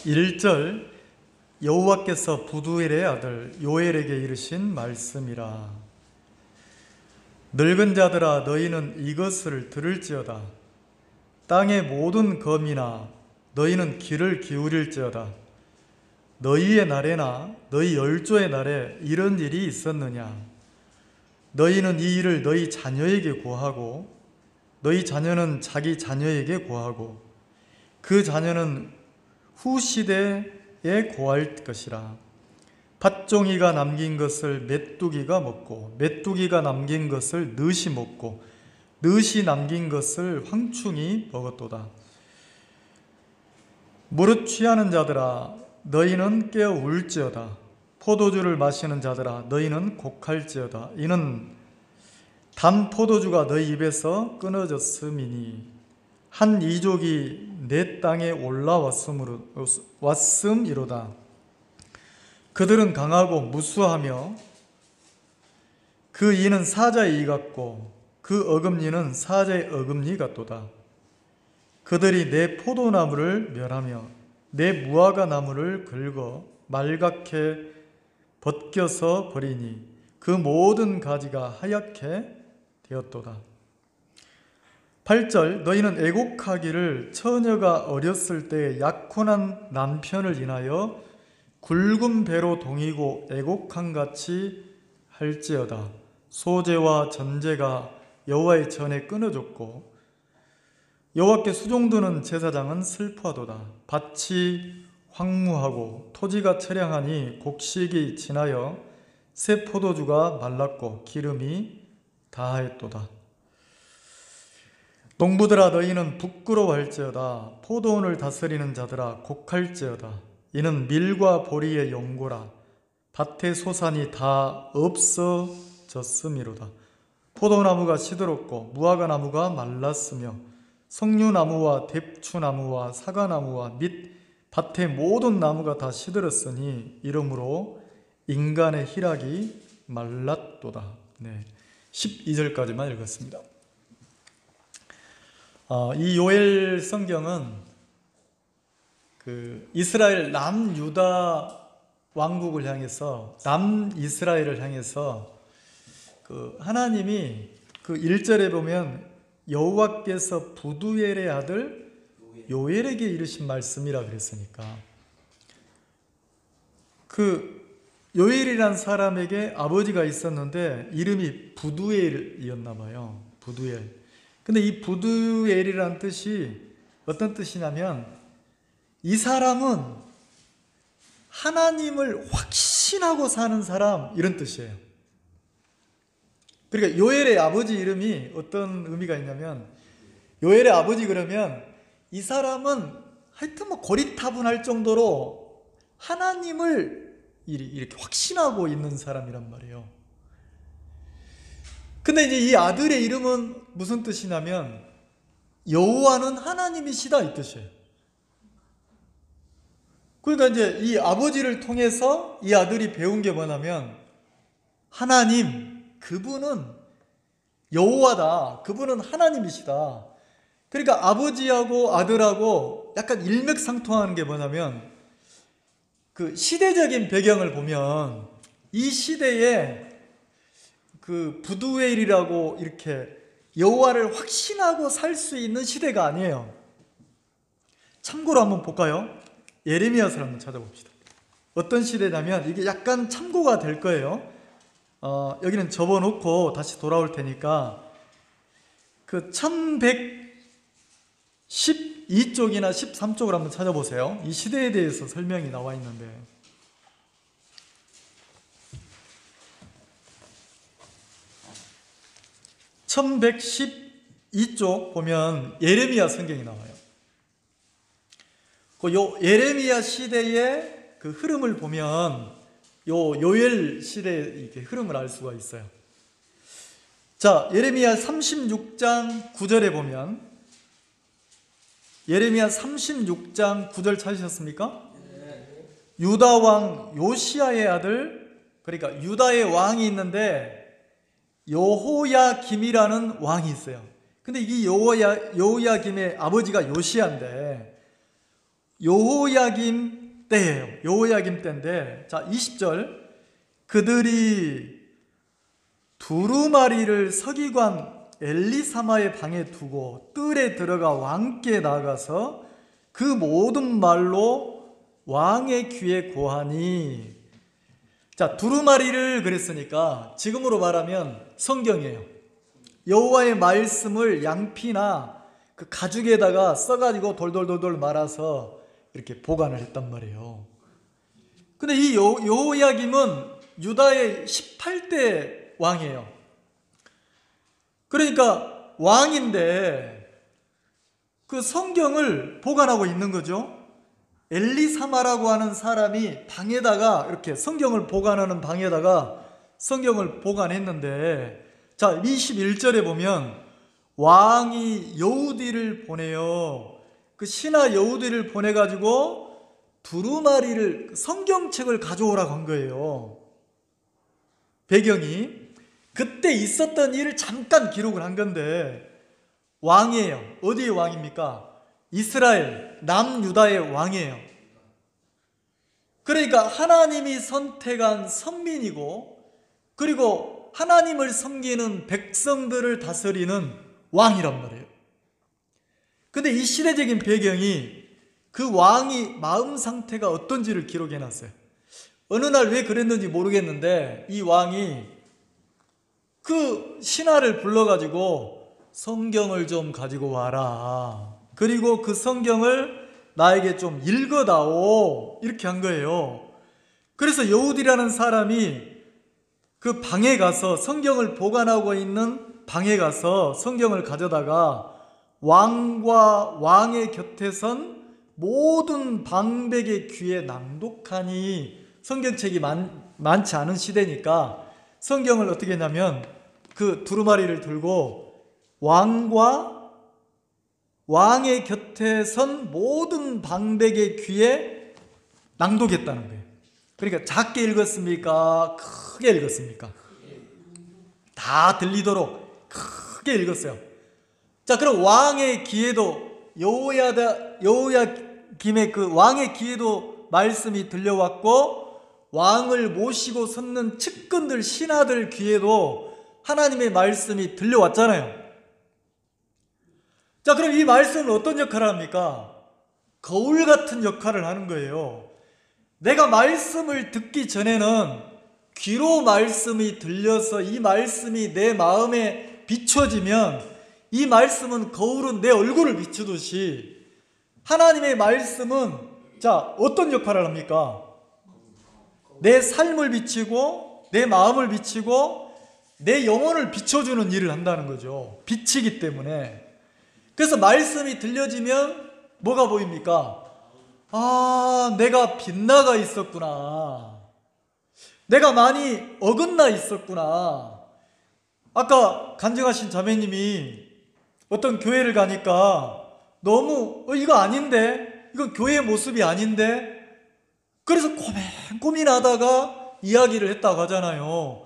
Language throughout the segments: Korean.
1절 여호와께서 부두엘의 아들 요엘에게 이르신 말씀이라. 늙은 자들아 너희는 이것을 들을지어다. 땅의 모든 검이나 너희는 귀를 기울일지어다. 너희의 날에나 너희 열조의 날에 이런 일이 있었느냐? 너희는 이 일을 너희 자녀에게 고하고 너희 자녀는 자기 자녀에게 고하고 그 자녀는 후 시대에 고할 것이라. 팥종이가 남긴 것을 메뚜기가 먹고 메뚜기가 남긴 것을 늑이 먹고 늑이 남긴 것을 황충이 먹었도다. 무릇 취하는 자들아 너희는 깨어 울지어다. 포도주를 마시는 자들아 너희는 곡할지어다. 이는 단 포도주가 너희 입에서 끊어졌음이니 한 이족이 내 땅에 올라왔음이로다. 그들은 강하고 무수하며 그 이는 사자의 이 같고 그 어금니는 사자의 어금니 같도다. 그들이 내 포도나무를 멸하며 내 무화과 나무를 긁어 말갛게 벗겨서 버리니 그 모든 가지가 하얗게 되었도다. 8절 너희는 애곡하기를 처녀가 어렸을 때 약혼한 남편을 인하여 굵은 배로 동이고 애곡함같이 할지어다. 소제와 전제가 여호와의 전에 끊어졌고 여호와께 수종드는 제사장은 슬퍼하도다. 밭이 황무하고 토지가 처량하니 곡식이 지나여 새 포도주가 말랐고 기름이 다하였도다. 농부들아 너희는 부끄러워할지어다. 포도원을 다스리는 자들아 곡할지어다. 이는 밀과 보리의 연고라. 밭의 소산이 다 없어졌음이로다. 포도나무가 시들었고 무화과 나무가 말랐으며 석류나무와 대추나무와 사과나무와 및 밭의 모든 나무가 다 시들었으니 이러므로 인간의 희락이 말랐도다. 12절까지만 읽었습니다. 이 요엘 성경은 이스라엘 남유다 왕국을 향해서 남이스라엘을 향해서 하나님이 1절에 보면 여호와께서 부두엘의 아들 요엘에게 이르신 말씀이라 그랬으니까 요엘이란 사람에게 아버지가 있었는데 이름이 부두엘이었나 봐요. 부두엘. 근데 이 부두엘이란 뜻이 어떤 뜻이냐면 이 사람은 하나님을 확신하고 사는 사람 이런 뜻이에요. 그러니까 요엘의 아버지 이름이 어떤 의미가 있냐면 요엘의 아버지 그러면 이 사람은 하여튼 고리타분할 정도로 하나님을 이렇게 확신하고 있는 사람이란 말이에요. 근데 이제 이 아들의 이름은 무슨 뜻이냐면 여호와는 하나님이시다 이 뜻이에요. 그러니까 이제 이 아버지를 통해서 이 아들이 배운 게 뭐냐면 하나님, 그분은 여호와다. 그분은 하나님이시다. 그러니까 아버지하고 아들하고 약간 일맥상통하는 게 뭐냐면 시대적인 배경을 보면 이 시대에 부두엘이라고 이렇게 여호와를 확신하고 살 수 있는 시대가 아니에요. 참고로 한번 볼까요? 예레미야서를 한번 찾아봅시다. 어떤 시대냐면 이게 약간 참고가 될 거예요. 여기는 접어놓고 다시 돌아올 테니까 1112쪽이나 13쪽을 한번 찾아보세요. 이 시대에 대해서 설명이 나와 있는데 1112쪽 보면 예레미야 성경이 나와요. 예레미야 시대의 흐름을 보면 요엘 시대의 이렇게 흐름을 알 수가 있어요. 자, 예레미야 36장 9절에 보면 예레미야 36장 9절 찾으셨습니까? 유다 왕 요시야의 아들, 그러니까 유다의 왕이 있는데 여호야김이라는 왕이 있어요. 근데 이 여호야김의 아버지가 요시야인데 여호야김 때예요. 여호야김 때인데, 자 20절, 그들이 두루마리를 서기관 엘리사마의 방에 두고 뜰에 들어가 왕께 나가서 그 모든 말로 왕의 귀에 고하니. 자, 두루마리를 그랬으니까 지금으로 말하면 성경이에요. 여호와의 말씀을 양피나 그 가죽에다가 써가지고 돌돌돌돌 말아서 이렇게 보관을 했단 말이에요. 근데 이 여호야김은 유다의 18대 왕이에요. 그러니까 왕인데 그 성경을 보관하고 있는 거죠. 엘리사마라고 하는 사람이 방에다가, 이렇게 성경을 보관하는 방에다가 성경을 보관했는데, 자 21절에 보면 왕이 여우디를 보내요. 그 신하 여우디를 보내가지고 두루마리를, 성경책을 가져오라고 한 거예요. 배경이 그때 있었던 일을 잠깐 기록을 한 건데, 왕이에요. 어디의 왕입니까? 이스라엘 남유다의 왕이에요. 그러니까 하나님이 선택한 선민이고, 그리고 하나님을 섬기는 백성들을 다스리는 왕이란 말이에요. 근데 이 시대적인 배경이 그 왕이 마음 상태가 어떤지를 기록해 놨어요. 어느 날 왜 그랬는지 모르겠는데 이 왕이 그 신하를 불러가지고 성경을 좀 가지고 와라, 그리고 그 성경을 나에게 좀 읽어다오, 이렇게 한 거예요. 그래서 여우디라는 사람이 그 방에 가서, 성경을 보관하고 있는 방에 가서 성경을 가져다가 왕과 왕의 곁에 선 모든 방백의 귀에 낭독하니, 성경책이 많지 않은 시대니까 성경을 어떻게 했냐면 그 두루마리를 들고 왕과 왕의 곁에 선 모든 방백의 귀에 낭독했다는 거예요. 그러니까 작게 읽었습니까? 크게 읽었습니까? 다 들리도록 크게 읽었어요. 자, 그럼 왕의 귀에도, 여호야김의 그 왕의 귀에도 말씀이 들려왔고, 왕을 모시고 섰는 측근들, 신하들 귀에도 하나님의 말씀이 들려왔잖아요. 자, 그럼 이 말씀은 어떤 역할을 합니까? 거울 같은 역할을 하는 거예요. 내가 말씀을 듣기 전에는 귀로 말씀이 들려서 이 말씀이 내 마음에 비춰지면, 이 말씀은 거울은 내 얼굴을 비추듯이 하나님의 말씀은, 자, 어떤 역할을 합니까? 내 삶을 비치고 내 마음을 비치고 내 영혼을 비춰주는 일을 한다는 거죠. 빛이기 때문에. 그래서 말씀이 들려지면 뭐가 보입니까? 아, 내가 빗나가 있었구나. 내가 많이 어긋나 있었구나. 아까 간증하신 자매님이 어떤 교회를 가니까 너무 이거 아닌데, 이건 교회의 모습이 아닌데, 그래서 고민하다가 이야기를 했다고 하잖아요.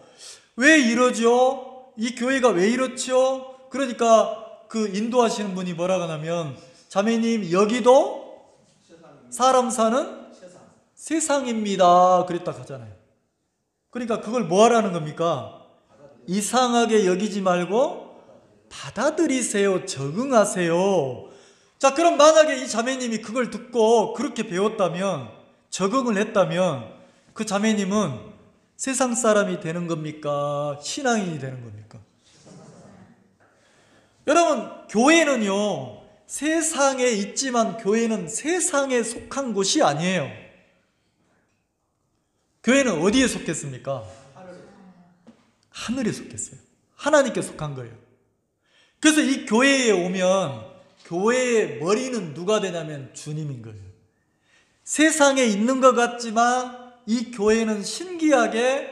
왜 이러죠? 이 교회가 왜 이렇죠? 그러니까 그 인도하시는 분이 뭐라고 하냐면, 자매님 여기도 사람 사는 세상입니다, 그랬다고 하잖아요. 그러니까 그걸 뭐 하라는 겁니까? 이상하게 여기지 말고 받아들이세요. 적응하세요. 자, 그럼 만약에 이 자매님이 그걸 듣고 그렇게 배웠다면, 적응을 했다면, 그 자매님은 세상 사람이 되는 겁니까? 신앙인이 되는 겁니까? 여러분, 교회는요, 세상에 있지만 교회는 세상에 속한 곳이 아니에요. 교회는 어디에 속했습니까? 하늘에 속했어요. 하나님께 속한 거예요. 그래서 이 교회에 오면 교회의 머리는 누가 되냐면 주님인 거예요. 세상에 있는 것 같지만 이 교회는 신기하게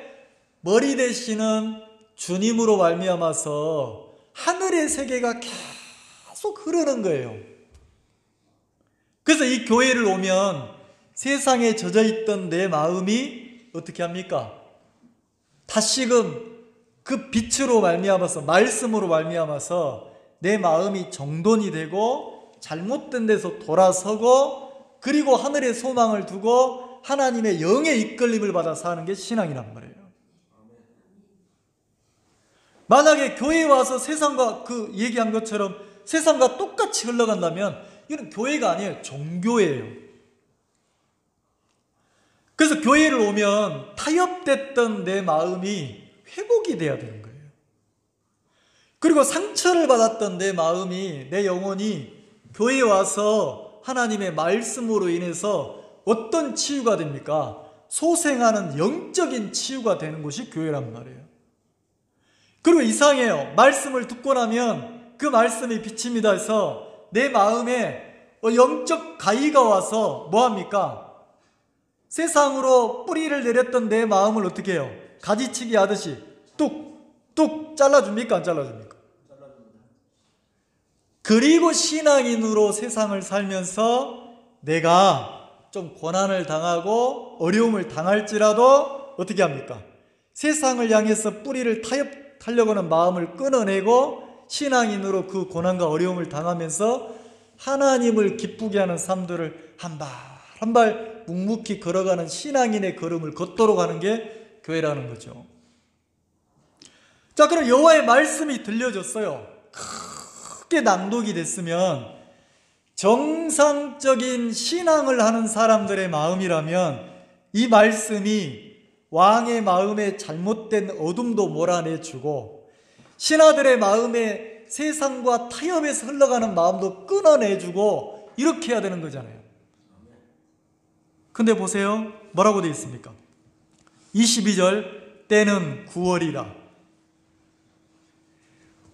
머리 되시는 주님으로 말미암아서 하늘의 세계가 계속 흐르는 거예요. 그래서 이 교회를 오면 세상에 젖어있던 내 마음이 어떻게 합니까? 다시금 그 빛으로 말미암아서, 말씀으로 말미암아서 내 마음이 정돈이 되고 잘못된 데서 돌아서고 그리고 하늘의 소망을 두고 하나님의 영의 이끌림을 받아 사는 게 신앙이란 말이에요. 만약에 교회에 와서 세상과 그 얘기한 것처럼 세상과 똑같이 흘러간다면 이건 교회가 아니에요. 종교예요. 그래서 교회를 오면 타협됐던 내 마음이 회복이 돼야 되는 거예요. 그리고 상처를 받았던 내 마음이, 내 영혼이 교회에 와서 하나님의 말씀으로 인해서 어떤 치유가 됩니까? 소생하는 영적인 치유가 되는 곳이 교회란 말이에요. 그리고 이상해요. 말씀을 듣고 나면 그 말씀이 빛입니다 해서 내 마음에 영적 가위가 와서 뭐합니까? 세상으로 뿌리를 내렸던 내 마음을 어떻게 해요? 가지치기 하듯이 뚝뚝 잘라줍니까? 안 잘라줍니까? 그리고 신앙인으로 세상을 살면서 내가 좀 고난을 당하고 어려움을 당할지라도 어떻게 합니까? 세상을 향해서 뿌리를 타려고 하는 마음을 끊어내고 신앙인으로 그 고난과 어려움을 당하면서 하나님을 기쁘게 하는 삶들을 한 발 한 발 묵묵히 걸어가는 신앙인의 걸음을 걷도록 하는 게 교회라는 거죠. 자, 그럼 여호와의 말씀이 들려졌어요. 크게 낭독이 됐으면 정상적인 신앙을 하는 사람들의 마음이라면 이 말씀이 왕의 마음에 잘못된 어둠도 몰아내주고 신하들의 마음에 세상과 타협에서 흘러가는 마음도 끊어내주고 이렇게 해야 되는 거잖아요. 근데 보세요. 뭐라고 되어 있습니까? 22절 때는 9월이라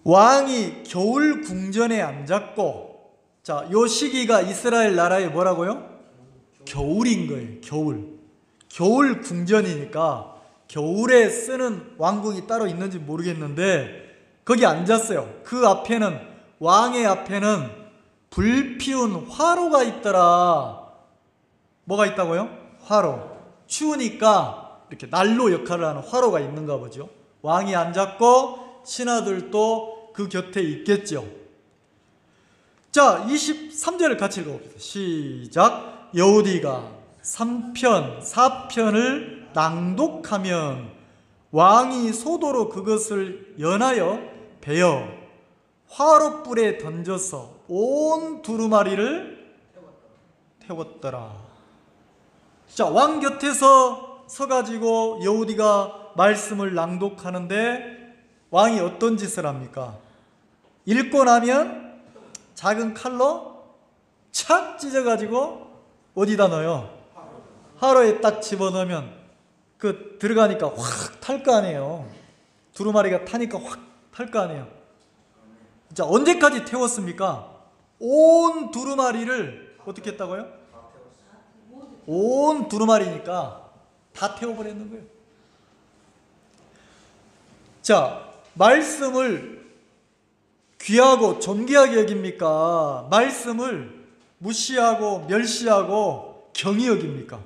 왕이 겨울 궁전에 앉았고, 자, 요 시기가 이스라엘 나라의 뭐라고요? 겨울인 거예요. 겨울 궁전이니까 겨울에 쓰는 왕궁이 따로 있는지 모르겠는데 거기 앉았어요. 그 앞에는, 왕의 앞에는 불피운 화로가 있더라. 뭐가 있다고요? 화로. 추우니까 이렇게 난로 역할을 하는 화로가 있는가 보죠. 왕이 앉았고 신하들도 그 곁에 있겠죠. 자, 23절을 같이 읽어봅시다. 시작. 여호디가 3편, 4편을 낭독하면 왕이 소도로 그것을 연하여 베어 화롯불에 던져서 온 두루마리를 태웠더라. 자, 왕 곁에서 서가지고 여호디가 말씀을 낭독하는데 왕이 어떤 짓을 합니까? 읽고 나면 작은 칼로 착 찢어가지고 어디다 넣어요? 화로에 딱 집어넣으면 그 들어가니까 확 탈 거 아니에요. 두루마리가 타니까 확 탈 거 아니에요. 자, 언제까지 태웠습니까? 온 두루마리를 어떻게 했다고요? 온 두루마리니까 다 태워버렸는 거예요. 자, 말씀을 귀하고 존귀하게 여깁니까? 말씀을 무시하고 멸시하고 경히 여깁니까?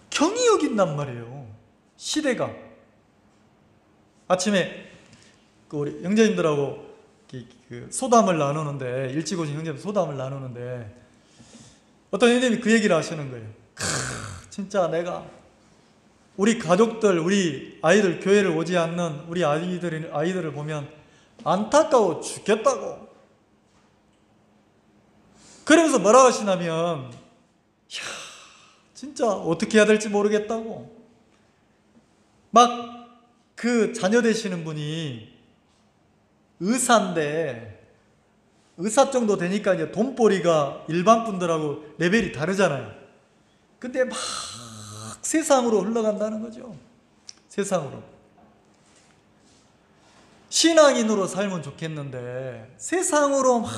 경히 여긴단 말이에요. 시대가. 아침에 우리 형제님들하고 소담을 나누는데, 일찍 오신 형제님 소담을 나누는데 어떤 형제님이 그 얘기를 하시는 거예요. 진짜 내가 우리 가족들, 우리 아이들, 교회를 오지 않는 우리 아이들을 보면 안타까워 죽겠다고. 그러면서 뭐라고 하시냐면, 진짜 어떻게 해야 될지 모르겠다고. 막 그 자녀 되시는 분이 의사인데, 의사 정도 되니까 이제 돈벌이가 일반 분들하고 레벨이 다르잖아요. 근데 막 세상으로 흘러간다는 거죠. 세상으로. 신앙인으로 살면 좋겠는데 세상으로 막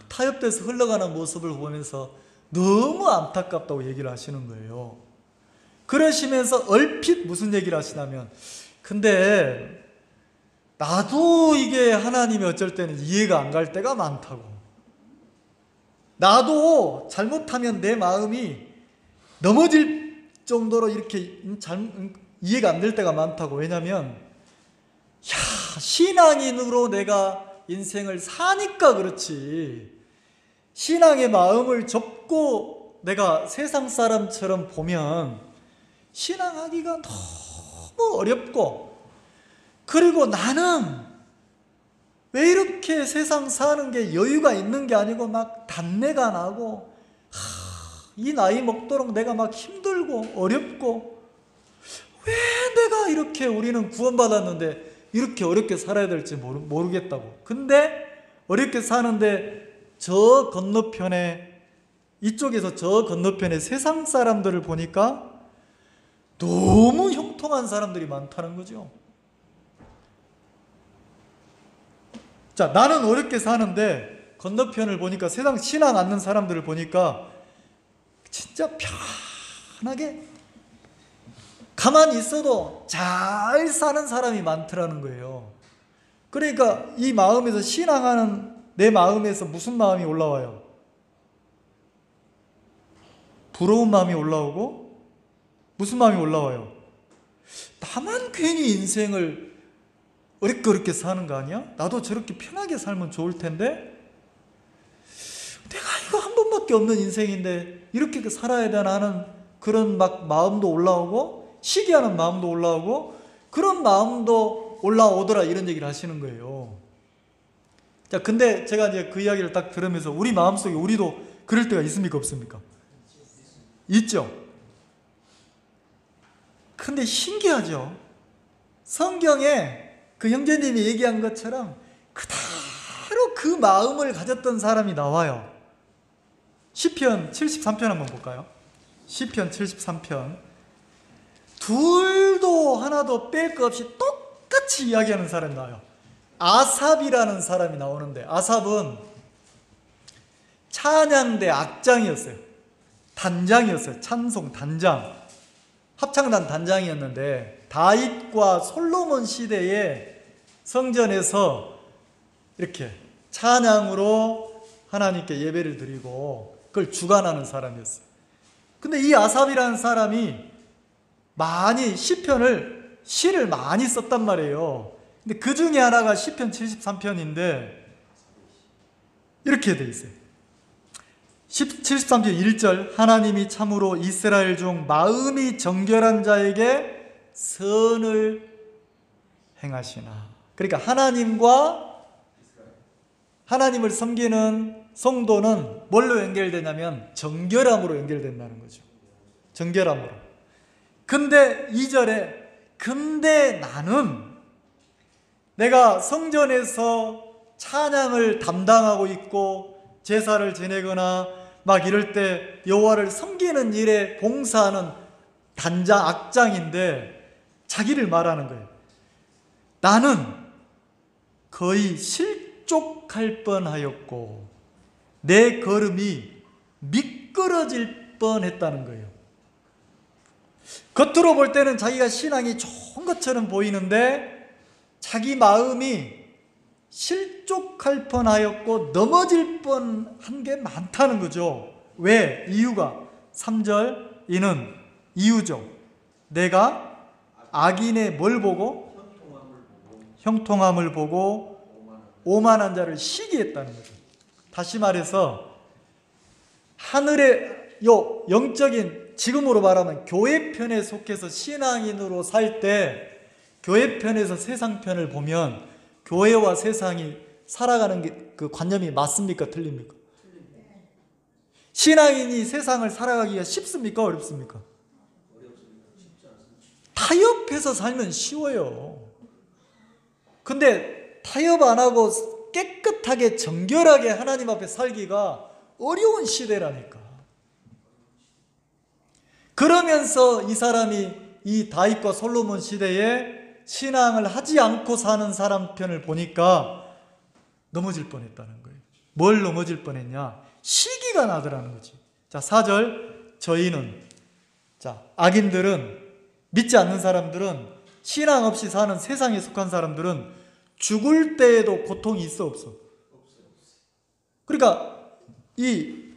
타협돼서 흘러가는 모습을 보면서 너무 안타깝다고 얘기를 하시는 거예요. 그러시면서 얼핏 무슨 얘기를 하시냐면, 근데 나도 이게 하나님이 어쩔 때는 이해가 안 갈 때가 많다고. 나도 잘못하면 내 마음이 넘어질 정도로 이렇게 이해가 안 될 때가 많다고. 왜냐하면 신앙인으로 내가 인생을 사니까 그렇지, 신앙의 마음을 접고 내가 세상 사람처럼 보면 신앙하기가 너무 어렵고, 그리고 나는 왜 이렇게 세상 사는 게 여유가 있는 게 아니고 막 단내가 나고, 이 나이 먹도록 내가 막 힘들고 어렵고, 왜 내가 이렇게, 우리는 구원받았는데 이렇게 어렵게 살아야 될지 모르겠다고. 근데 어렵게 사는데 저 건너편에, 이쪽에서 저 건너편에 세상 사람들을 보니까 너무 형통한 사람들이 많다는 거죠. 자, 나는 어렵게 사는데 건너편을 보니까, 세상 신앙 않는 사람들을 보니까 진짜 편하게 가만히 있어도 잘 사는 사람이 많더라는 거예요. 그러니까 이 마음에서, 신앙하는 내 마음에서 무슨 마음이 올라와요? 부러운 마음이 올라오고, 무슨 마음이 올라와요? 나만 괜히 인생을 어렵게 사는 거 아니야? 나도 저렇게 편하게 살면 좋을 텐데, 내가 이거 한 번밖에 없는 인생인데 이렇게 살아야 되나 하는 그런 막 마음도 올라오고, 시기하는 마음도 올라오고, 그런 마음도 올라오더라, 이런 얘기를 하시는 거예요. 자, 근데 제가 이제 그 이야기를 딱 들으면서 우리 마음속에, 우리도 그럴 때가 있습니까, 없습니까? 있죠. 근데 신기하죠. 성경에 그 형제님이 얘기한 것처럼 그대로 그 마음을 가졌던 사람이 나와요. 시편 73편 한번 볼까요? 시편 73편. 둘도 하나도 뺄 것 없이 똑같이 이야기하는 사람이 나와요. 아삽이라는 사람이 나오는데, 아삽은 찬양대 악장이었어요. 단장이었어요. 찬송 단장, 합창단 단장이었는데, 다윗과 솔로몬 시대에 성전에서 이렇게 찬양으로 하나님께 예배를 드리고 그걸 주관하는 사람이었어요. 근데 이 아삽이라는 사람이 많이 시를 많이 썼단 말이에요. 근데 그 중에 하나가 시편 73편인데 이렇게 돼 있어요. 73편 1절, 하나님이 참으로 이스라엘 중 마음이 정결한 자에게 선을 행하시나. 그러니까 하나님을 섬기는 성도는 뭘로 연결되냐면 정결함으로 연결된다는 거죠. 정결함으로. 근데 2절에, 근데 나는 내가 성전에서 찬양을 담당하고 있고 제사를 지내거나 막 이럴 때 여호와를 섬기는 일에 봉사하는 단장, 악장인데 자기를 말하는 거예요. 나는 거의 실족할 뻔하였고 내 걸음이 미끄러질 뻔했다는 거예요. 겉으로 볼 때는 자기가 신앙이 좋은 것처럼 보이는데 자기 마음이 실족할 뻔하였고 넘어질 뻔한 게 많다는 거죠. 왜? 이유가 3절, 이는 이유죠. 내가 악인의 뭘 보고? 형통함을 보고 오만한 자를 시기했다는 거죠. 다시 말해서 하늘의 영적인, 지금으로 말하면 교회 편에 속해서 신앙인으로 살 때 교회 편에서 세상 편을 보면 교회와 세상이 살아가는 게, 그 관념이 맞습니까? 틀립니까? 신앙인이 세상을 살아가기가 쉽습니까? 어렵습니까? 타협해서 살면 쉬워요. 근데 타협 안 하고 깨끗하게 정결하게 하나님 앞에 살기가 어려운 시대라니까. 그러면서 이 사람이 이 다윗과 솔로몬 시대에 신앙을 하지 않고 사는 사람 편을 보니까 넘어질 뻔했다는 거예요. 뭘 넘어질 뻔했냐? 시기가 나더라는 거지. 자, 4절, 저희는, 자, 악인들은, 믿지 않는 사람들은, 신앙 없이 사는 세상에 속한 사람들은 죽을 때에도 고통이 있어, 없어? 그러니까 이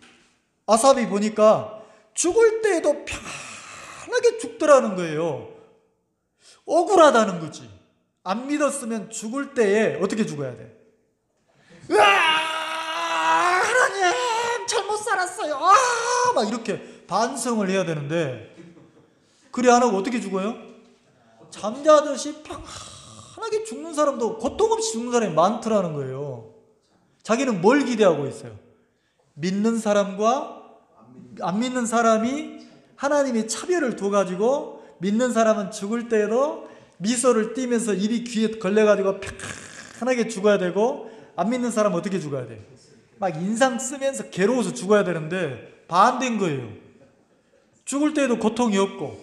아삽이 보니까 죽을 때에도 편하게 죽더라는 거예요. 억울하다는 거지. 안 믿었으면 죽을 때에 어떻게 죽어야 돼? 으아! 하나님! 살았어요. 막 이렇게 반성을 해야 되는데 그래 안 하고 어떻게 죽어요? 잠자듯이 편하게 죽는 사람도 고통 없이 죽는 사람이 많더라는 거예요. 자기는 뭘 기대하고 있어요? 믿는 사람과 안 믿는 사람이 하나님이 차별을 둬가지고 믿는 사람은 죽을 때에도 미소를 띠면서 입이 귀에 걸려가지고 편하게 죽어야 되고 안 믿는 사람은 어떻게 죽어야 돼요? 막 인상 쓰면서 괴로워서 죽어야 되는데 반대인 거예요. 죽을 때에도 고통이 없고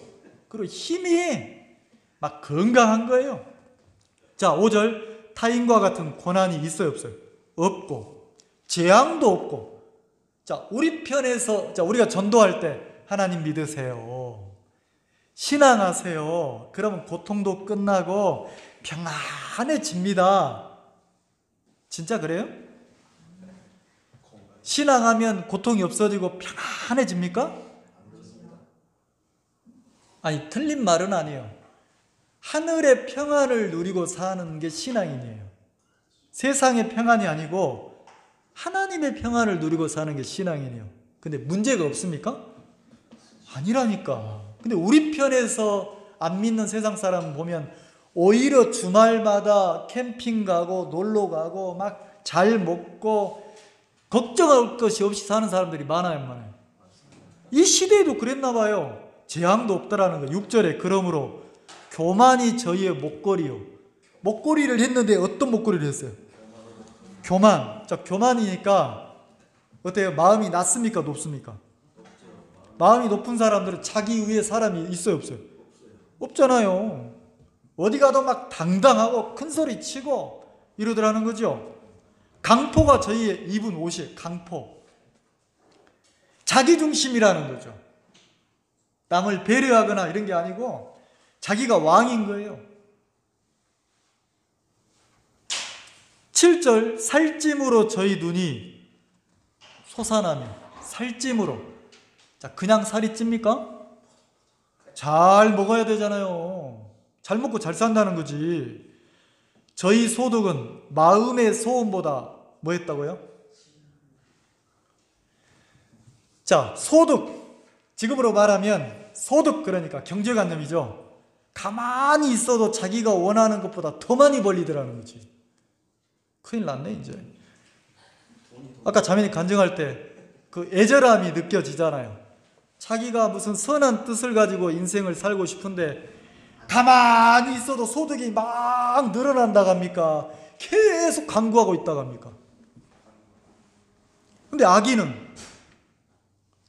그리고 힘이 막 건강한 거예요. 자, 5절 타인과 같은 고난이 있어요 없어요? 없고 재앙도 없고. 자, 우리 편에서 우리가 전도할 때 하나님 믿으세요, 신앙하세요, 그러면 고통도 끝나고 평안해집니다. 진짜 그래요? 신앙하면 고통이 없어지고 평안해집니까? 아니, 틀린 말은 아니에요. 하늘의 평안을 누리고 사는 게 신앙인이에요. 세상의 평안이 아니고 하나님의 평안을 누리고 사는 게 신앙이에요. 근데 문제가 없습니까? 아니라니까. 근데 우리 편에서 안 믿는 세상 사람 보면 오히려 주말마다 캠핑 가고 놀러 가고 막 잘 먹고 걱정할 것이 없이 사는 사람들이 많아요. 이 시대에도 그랬나 봐요. 재앙도 없다라는 거. 6절에 그러므로 교만이 저희의 목걸이요. 목걸이를 했는데 어떤 목걸이를 했어요? 교만. 자, 교만이니까 어때요? 마음이 낮습니까? 높습니까? 마음이 높은 사람들은 자기 위에 사람이 있어요 없어요? 없잖아요. 어디 가도 막 당당하고 큰 소리 치고 이러더라는 거죠. 강포가 저희의 입은 옷이에요. 강포. 자기중심이라는 거죠. 남을 배려하거나 이런 게 아니고 자기가 왕인 거예요. 7절 살찜으로 저희 눈이 솟아나며. 살찜으로. 자, 그냥 살이 찝니까? 잘 먹어야 되잖아요. 잘 먹고 잘 산다는 거지. 저희 소득은 마음의 소원보다 뭐 했다고요? 자, 소득. 지금으로 말하면 소득, 그러니까 경제관념이죠. 가만히 있어도 자기가 원하는 것보다 더 많이 벌리더라는 거지. 큰일 났네 이제. 아까 자매님 간증할 때 그 애절함이 느껴지잖아요. 자기가 무슨 선한 뜻을 가지고 인생을 살고 싶은데 가만히 있어도 소득이 막 늘어난다고 합니까? 계속 강구하고 있다고 합니까? 근데 악인은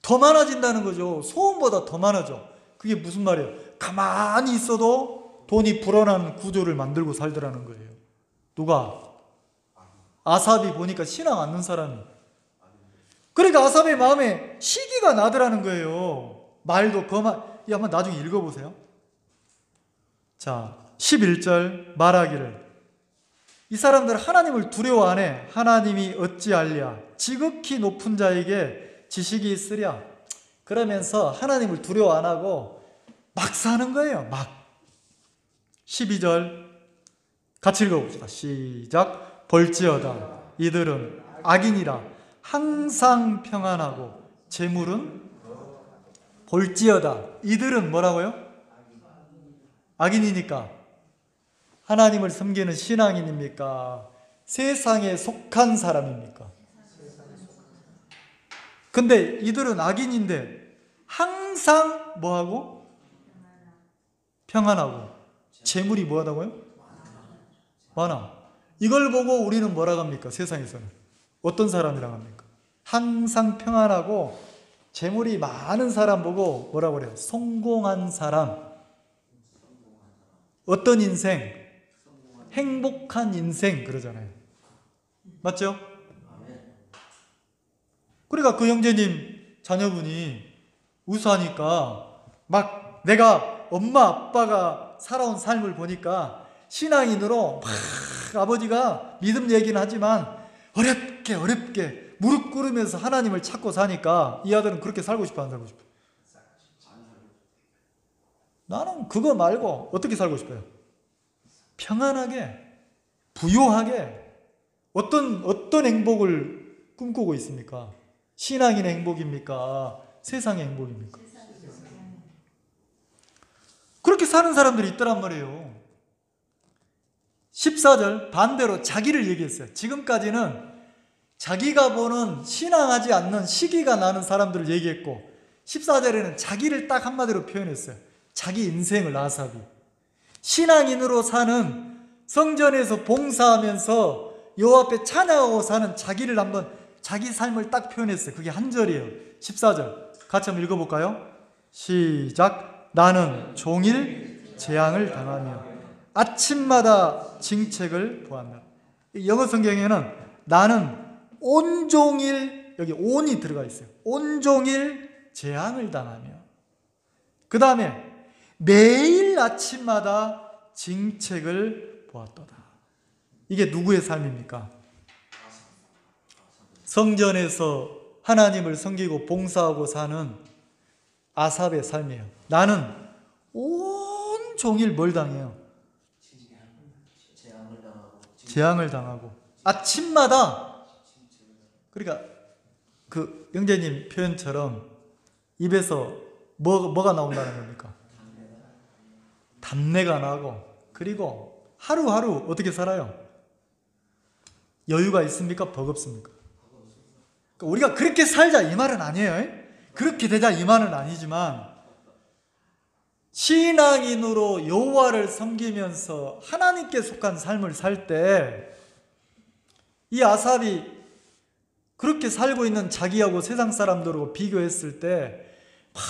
더 많아진다는 거죠. 소원보다 더 많아져. 그게 무슨 말이에요? 가만히 있어도 돈이 불어나는 구조를 만들고 살더라는 거예요. 누가? 아삽이 보니까 신앙 않는 사람이. 그러니까 아삽의 마음에 시기가 나더라는 거예요. 말도 거만. 이 한번 나중에 읽어보세요. 자, 11절 말하기를 이 사람들 하나님을 두려워 안 해. 하나님이 어찌알랴. 지극히 높은 자에게 지식이 있으랴. 그러면서 하나님을 두려워 안 하고 막 사는 거예요. 막. 12절 같이 읽어봅시다. 시작. 볼지어다 이들은 악인이라 항상 평안하고 재물은 볼지어다. 이들은 뭐라고요? 악인이니까. 하나님을 섬기는 신앙인입니까? 세상에 속한 사람입니까? 근데 이들은 악인인데 항상 뭐하고? 평안하고 재물이 뭐하다고요? 많아. 이걸 보고 우리는 뭐라고 합니까? 세상에서는 어떤 사람이라고 합니까? 항상 평안하고 재물이 많은 사람 보고 뭐라고 그래요? 성공한 사람. 어떤 인생? 행복한 인생 그러잖아요. 맞죠? 그러니까 그 형제님 자녀분이 우수하니까 막 내가 엄마 아빠가 살아온 삶을 보니까 신앙인으로 막 아버지가 믿음 얘기는 하지만 어렵게 무릎 꿇으면서 하나님을 찾고 사니까 이 아들은 그렇게 살고 싶어 안 살고 싶어? 나는 그거 말고 어떻게 살고 싶어요? 평안하게, 부유하게. 어떤 행복을 꿈꾸고 있습니까? 신앙인의 행복입니까? 세상의 행복입니까? 그렇게 사는 사람들이 있더란 말이에요. 14절 반대로 자기를 얘기했어요. 지금까지는 자기가 보는 신앙하지 않는 시기가 나는 사람들을 얘기했고 14절에는 자기를 딱 한마디로 표현했어요. 자기 인생을 아삽이. 신앙인으로 사는 성전에서 봉사하면서 여호와 앞에 찬양하고 사는 자기를 한번 자기 삶을 딱 표현했어요. 그게 한 절이에요. 14절 같이 한번 읽어볼까요? 시작. 나는 종일 재앙을 당하며 아침마다 징책을 보았다. 영어 성경에는 나는 온종일, 여기 온이 들어가 있어요. 온종일 재앙을 당하며, 그 다음에 매일 아침마다 징책을 보았도다. 이게 누구의 삶입니까? 성전에서 하나님을 섬기고 봉사하고 사는 아삽의 삶이에요. 나는 온종일 뭘 당해요? 재앙을 당하고 아침마다, 그러니까 그 영재님 표현처럼 입에서 뭐가 나온다는 겁니까? 담내가 나고, 그리고 하루하루 어떻게 살아요? 여유가 있습니까? 버겁습니까? 그러니까 우리가 그렇게 살자 이 말은 아니에요. 그렇게 되자 이 말은 아니지만 신앙인으로 여호와를 섬기면서 하나님께 속한 삶을 살 때 이 아삽이 그렇게 살고 있는 자기하고 세상 사람들하고 비교했을 때 막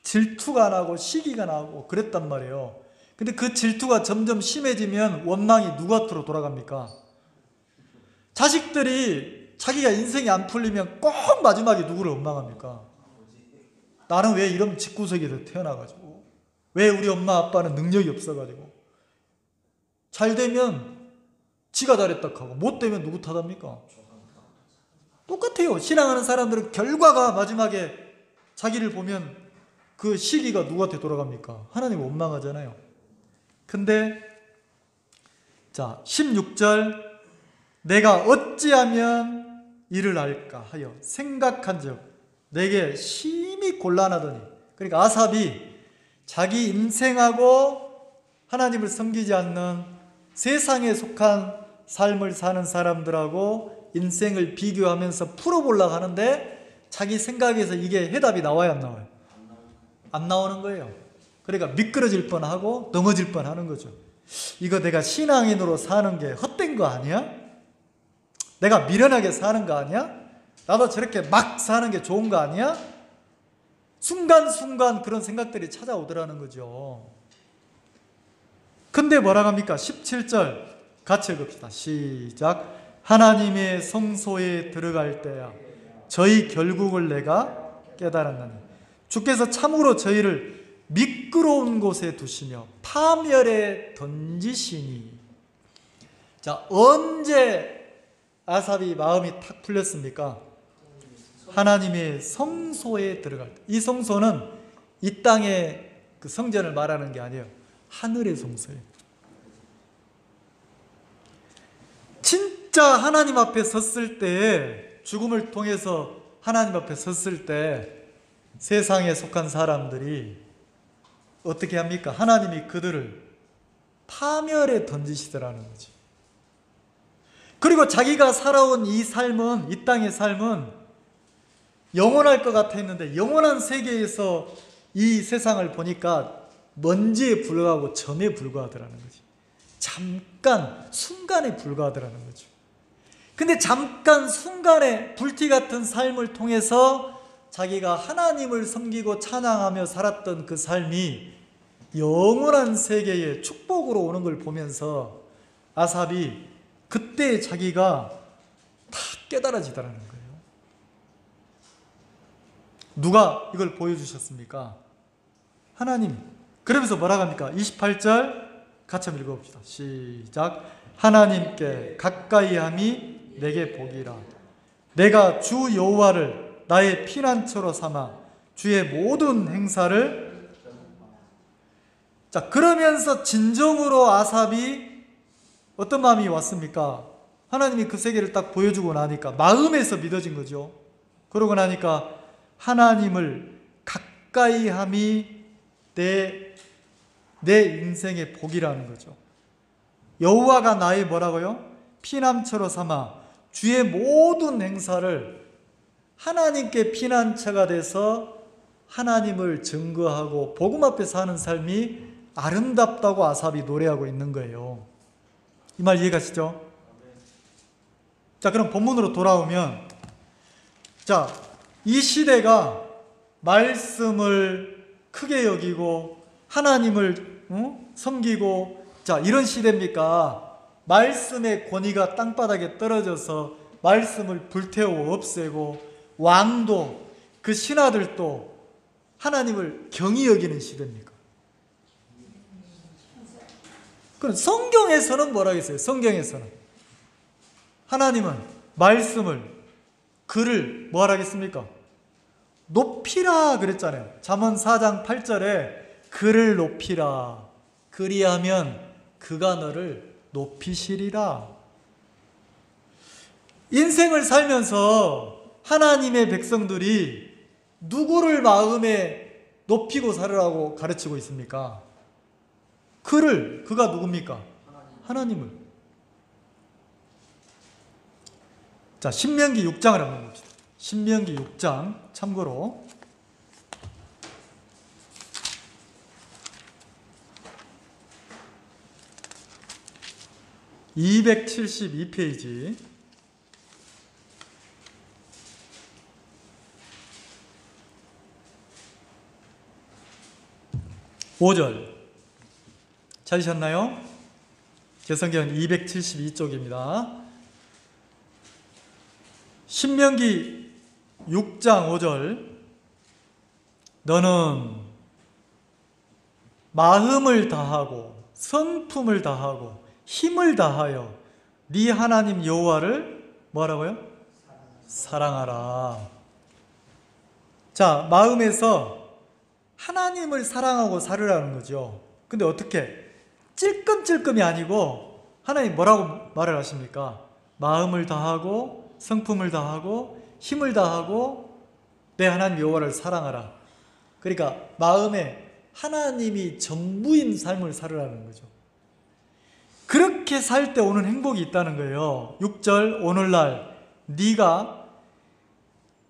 질투가 나고 시기가 나고 그랬단 말이에요. 근데 그 질투가 점점 심해지면 원망이 누구한테로 돌아갑니까? 자식들이 자기가 인생이 안 풀리면 꼭 마지막에 누구를 원망합니까? 나는 왜 이런 집구석에서 태어나가지고, 왜 우리 엄마 아빠는 능력이 없어가지고, 잘 되면 지가 잘했다 하고 못 되면 누구 탓합니까? 똑같아요. 신앙하는 사람들은 결과가 마지막에 자기를 보면 그 시기가 누구한테 돌아갑니까? 하나님 원망하잖아요. 근데 자 16절 내가 어찌하면 이를 알까 하여 생각한즉 내게 심히 곤란하더니, 그러니까 아삽이 자기 인생하고 하나님을 섬기지 않는 세상에 속한 삶을 사는 사람들하고 인생을 비교하면서 풀어보려고 하는데 자기 생각에서 이게 해답이 나와요, 안 나와요? 안 나오는 거예요. 그러니까 미끄러질 뻔하고 넘어질 뻔하는 거죠. 이거 내가 신앙인으로 사는 게 헛된 거 아니야? 내가 미련하게 사는 거 아니야? 나도 저렇게 막 사는 게 좋은 거 아니야? 순간순간 그런 생각들이 찾아오더라는 거죠. 근데 뭐라고 합니까? 17절 같이 읽읍시다. 시작. 하나님의 성소에 들어갈 때야 저희 결국을 내가 깨달았나니 주께서 참으로 저희를 미끄러운 곳에 두시며 파멸에 던지시니. 자, 언제 아삽이 마음이 탁 풀렸습니까? 하나님의 성소에 들어갈 때. 이 성소는 이 땅의 그 성전을 말하는 게 아니에요. 하늘의 성소예요. 진짜 하나님 앞에 섰을 때, 죽음을 통해서 하나님 앞에 섰을 때 세상에 속한 사람들이 어떻게 합니까? 하나님이 그들을 파멸에 던지시더라는 거지. 그리고 자기가 살아온 이 삶은, 이 땅의 삶은 영원할 것 같아 했는데 영원한 세계에서 이 세상을 보니까 먼지에 불과하고 점에 불과하더라는 거지. 잠깐 순간에 불과하더라는 거죠. 근데 잠깐 순간에 불티 같은 삶을 통해서 자기가 하나님을 섬기고 찬양하며 살았던 그 삶이 영원한 세계의 축복으로 오는 걸 보면서 아삽이 그때 자기가 다 깨달아지더라는 거예요. 누가 이걸 보여주셨습니까? 하나님. 그러면서 뭐라고 합니까? 28절 같이 한번 읽어봅시다. 시작. 하나님께 가까이함이 내게 복이라. 내가 주 여호와를 나의 피난처로 삼아 주의 모든 행사를. 자, 그러면서 진정으로 아삽이 어떤 마음이 왔습니까? 하나님이 그 세계를 딱 보여주고 나니까 마음에서 믿어진 거죠. 그러고 나니까 하나님을 가까이 함이 내 인생의 복이라는 거죠. 여호와가 나의 뭐라고요? 피난처로 삼아 주의 모든 행사를 하나님께 피난처가 돼서 하나님을 증거하고 복음 앞에 사는 삶이 아름답다고 아삽이 노래하고 있는 거예요. 이 말 이해가시죠? 자, 그럼 본문으로 돌아오면, 자, 이 시대가 말씀을 크게 여기고 하나님을 섬기고, 자, 이런 시대입니까? 말씀의 권위가 땅바닥에 떨어져서 말씀을 불태워 없애고 왕도 그 신하들도 하나님을 경히 여기는 시대입니까? 그럼 성경에서는 뭐라고 했어요? 성경에서는 하나님은 말씀을, 글을 뭐하라 하겠습니까? 높이라 그랬잖아요. 잠언 4장 8절에 글을 높이라, 그리하면 그가 너를 높이시리라. 인생을 살면서 하나님의 백성들이 누구를 마음에 높이고 살으라고 가르치고 있습니까? 그가 누굽니까? 하나님을. 자, 신명기 6장을 한번 봅시다. 신명기 6장, 참고로 272페이지. (5절) 찾으셨나요? 제 성경은 272쪽입니다. 신명기 6장 5절. 너는 마음을 다하고 성품을 다하고 힘을 다하여 네 하나님 여호와를 뭐라고요? 사랑하라. 자, 마음에서 하나님을 사랑하고 살으라는 거죠. 근데 어떻게? 찔끔찔끔이 아니고 하나님 뭐라고 말을 하십니까? 마음을 다하고 성품을 다하고 힘을 다하고 내 하나님 여호와를 사랑하라. 그러니까 마음에 하나님이 전부인 삶을 살으라는 거죠. 그렇게 살 때 오는 행복이 있다는 거예요. 6절, 오늘날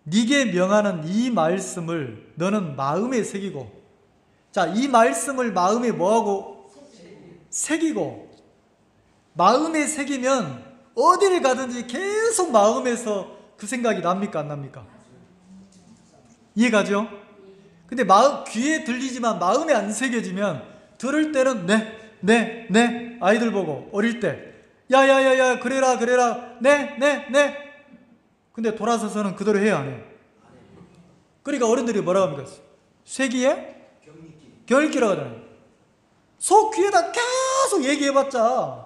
네게 명하는 이 말씀을 너는 마음에 새기고, 자, 이 말씀을 마음에 뭐하고? 새기고. 마음에 새기면 어디를 가든지 계속 마음에서 그 생각이 납니까 안 납니까? 이해가죠? 근데 귀에 들리지만 마음에 안 새겨지면 들을 때는 네 아이들 보고 어릴 때 야야야야 그래라 네 근데 돌아서서는 그대로 해야 안 해. 그러니까 어른들이 뭐라고 합니까? 쇠기에 겨울기라고 하잖아요. 소 귀에다 계속 얘기해봤자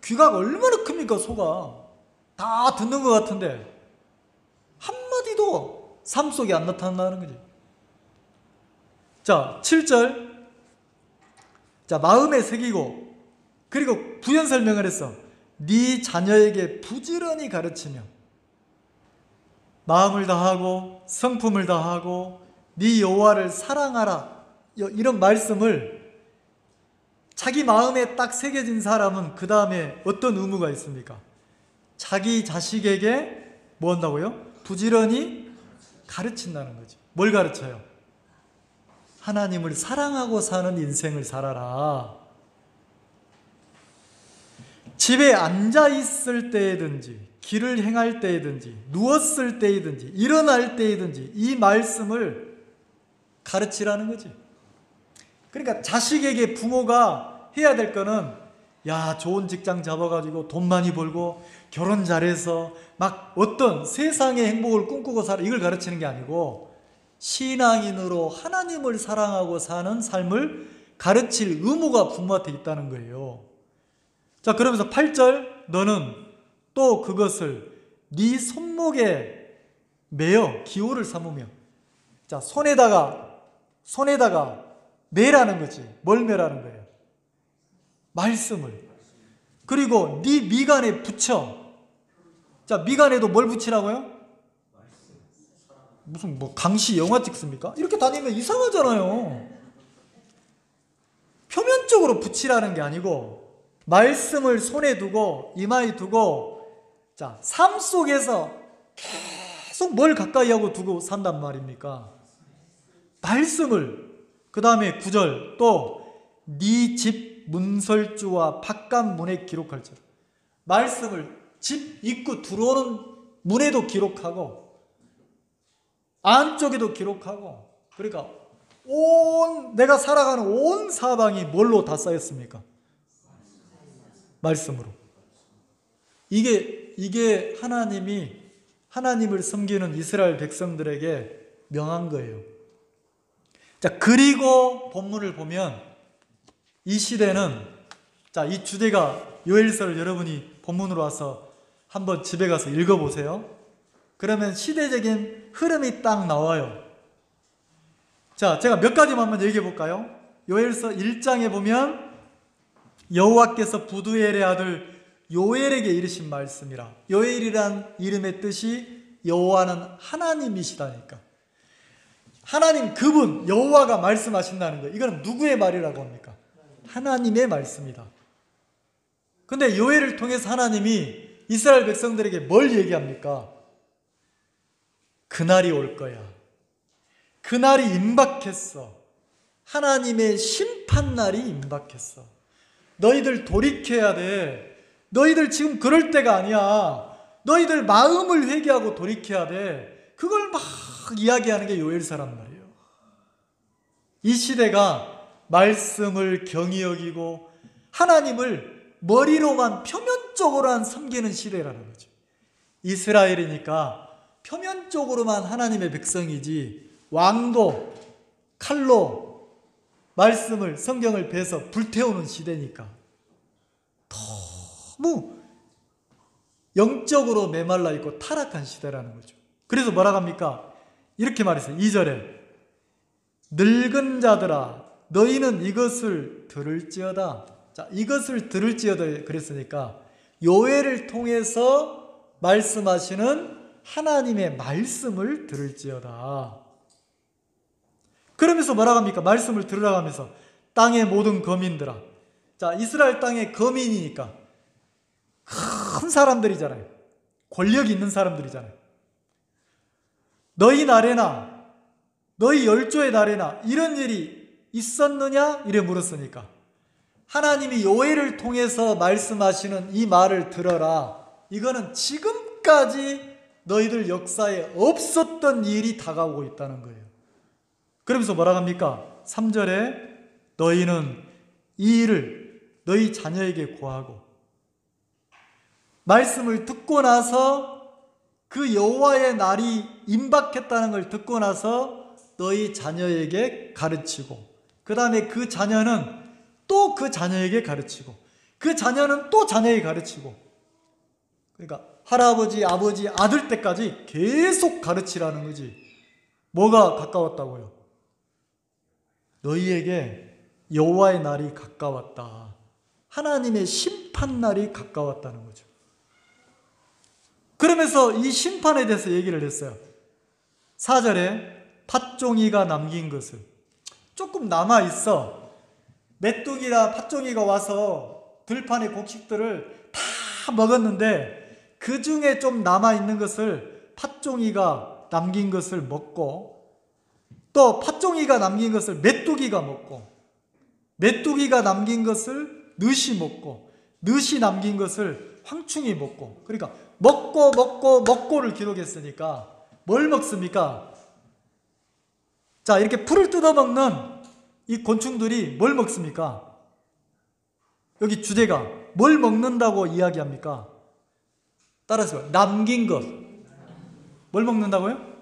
귀가 얼마나 큽니까? 소가 다 듣는 것 같은데 한마디도 삶 속에 안 나타난다는 거지. 자, 7절. 자, 마음에 새기고, 그리고 부연 설명을 했어. 네 자녀에게 부지런히 가르치며 마음을 다하고 성품을 다하고 네 여호와를 사랑하라. 이런 말씀을 자기 마음에 딱 새겨진 사람은 그 다음에 어떤 의무가 있습니까? 자기 자식에게 뭐 한다고요? 부지런히 가르친다는 거죠. 뭘 가르쳐요? 하나님을 사랑하고 사는 인생을 살아라. 집에 앉아 있을 때든지 길을 행할 때든지 누웠을 때든지 일어날 때든지 이 말씀을 가르치라는 거지. 그러니까 자식에게 부모가 해야 될 거는 야, 좋은 직장 잡아가지고 돈 많이 벌고 결혼 잘해서 막 어떤 세상의 행복을 꿈꾸고 살아, 이걸 가르치는 게 아니고 신앙인으로 하나님을 사랑하고 사는 삶을 가르칠 의무가 부모한테 있다는 거예요. 자, 그러면서 8절, 너는 또 그것을 네 손목에 매어 기호를 삼으며. 자, 손에다가 매라는 거지. 뭘 매라는 거예요? 말씀을. 그리고 네 미간에 붙여. 자, 미간에도 뭘 붙이라고요? 무슨 뭐 강시 영화 찍습니까? 이렇게 다니면 이상하잖아요. 표면적으로 붙이라는 게 아니고 말씀을 손에 두고 이마에 두고 자, 삶 속에서 계속 뭘 가까이 하고 두고 산단 말입니까? 말씀을. 그 다음에 9절 또 네 집 문설주와 바깥 문에 기록할지어다. 말씀을 집 입구 들어오는 문에도 기록하고 안쪽에도 기록하고, 그러니까 내가 살아가는 온 사방이 뭘로 다 쌓였습니까? 말씀으로. 이게 하나님을 섬기는 이스라엘 백성들에게 명한 거예요. 자, 그리고 본문을 보면 이 시대는, 자, 이 주제가 요엘서를 여러분이 본문으로 와서 한번 집에 가서 읽어보세요. 그러면 시대적인 흐름이 딱 나와요. 자, 제가 몇 가지만 한번 얘기해 볼까요? 요엘서 1장에 보면 여호와께서 부두엘의 아들 요엘에게 이르신 말씀이라. 요엘이란 이름의 뜻이 여호와는 하나님이시다니까. 하나님 그분 여호와가 말씀하신다는 거예요. 이거는 누구의 말이라고 합니까? 하나님의 말씀이다. 근데 요엘을 통해서 하나님이 이스라엘 백성들에게 뭘 얘기합니까? 그날이 올 거야. 그날이 임박했어. 하나님의 심판날이 임박했어. 너희들 돌이켜야 돼. 너희들 지금 그럴 때가 아니야. 너희들 마음을 회개하고 돌이켜야 돼. 그걸 막 이야기하는 게 요엘서란 말이에요. 이 시대가 말씀을 경히 여기고 하나님을 머리로만 표면적으로만 섬기는 시대라는 거죠. 이스라엘이니까 표면적으로만 하나님의 백성이지 왕도 칼로 말씀을 성경을 베서 불태우는 시대니까 너무 영적으로 메말라 있고 타락한 시대라는 거죠. 그래서 뭐라고 합니까? 이렇게 말했어요. 2절에 늙은 자들아 너희는 이것을 들을지어다. 자, 이것을 들을지어다 그랬으니까 요엘을 통해서 말씀하시는 하나님의 말씀을 들을지어다. 그러면서 뭐라고 합니까? 말씀을 들으라고 하면서 땅의 모든 거민들아. 자, 이스라엘 땅의 거민이니까 큰 사람들이잖아요. 권력 있는 사람들이잖아요. 너희 날에나 너희 열조의 날에나 이런 일이 있었느냐? 이래 물었으니까 하나님이 요엘을 통해서 말씀하시는 이 말을 들어라. 이거는 지금까지 너희들 역사에 없었던 일이 다가오고 있다는 거예요. 그러면서 뭐라고 합니까? 3절에 너희는 이 일을 너희 자녀에게 고하고 말씀을 듣고 나서 그 여호와의 날이 임박했다는 걸 듣고 나서 너희 자녀에게 가르치고 그 다음에 그 자녀는 또 그 자녀에게 가르치고 그 자녀는 또 자녀에게 가르치고 그러니까 할아버지, 아버지, 아들 때까지 계속 가르치라는 거지. 뭐가 가까웠다고요? 너희에게 여호와의 날이 가까웠다. 하나님의 심판날이 가까웠다는 거죠. 그러면서 이 심판에 대해서 얘기를 했어요. 4절에 팥종이가 남긴 것을 조금 남아있어. 메뚜기나 팥종이가 와서 들판의 곡식들을 다 먹었는데 그 중에 좀 남아있는 것을 팥종이가 남긴 것을 먹고 또 팥종이가 남긴 것을 메뚜기가 먹고 메뚜기가 남긴 것을 늑이 먹고 늑이 남긴 것을 황충이 먹고 그러니까 먹고를 기록했으니까 뭘 먹습니까? 자, 이렇게 풀을 뜯어먹는 이 곤충들이 뭘 먹습니까? 여기 주제가 뭘 먹는다고 이야기합니까? 따라서 남긴 것. 뭘 먹는다고요?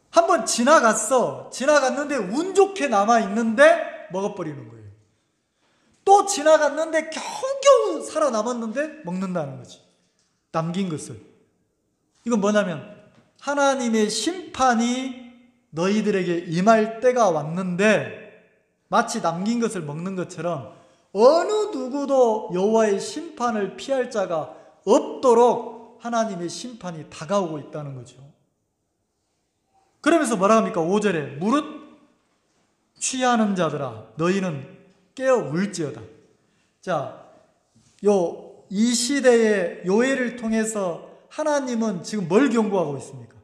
한번 지나갔어. 지나갔는데 운 좋게 남아있는데 먹어버리는 거예요. 또 지나갔는데 겨우겨우 살아남았는데 먹는다는 거지. 남긴 것을. 이건 뭐냐면 하나님의 심판이 너희들에게 임할 때가 왔는데 마치 남긴 것을 먹는 것처럼 어느 누구도 여호와의 심판을 피할 자가 없도록 하나님의 심판이 다가오고 있다는 거죠. 그러면서 뭐라 합니까? 5절에 무릇 취하는 자들아 너희는 깨어 울지어다. 자, 이 시대의 요해를 통해서 하나님은 지금 뭘 경고하고 있습니까?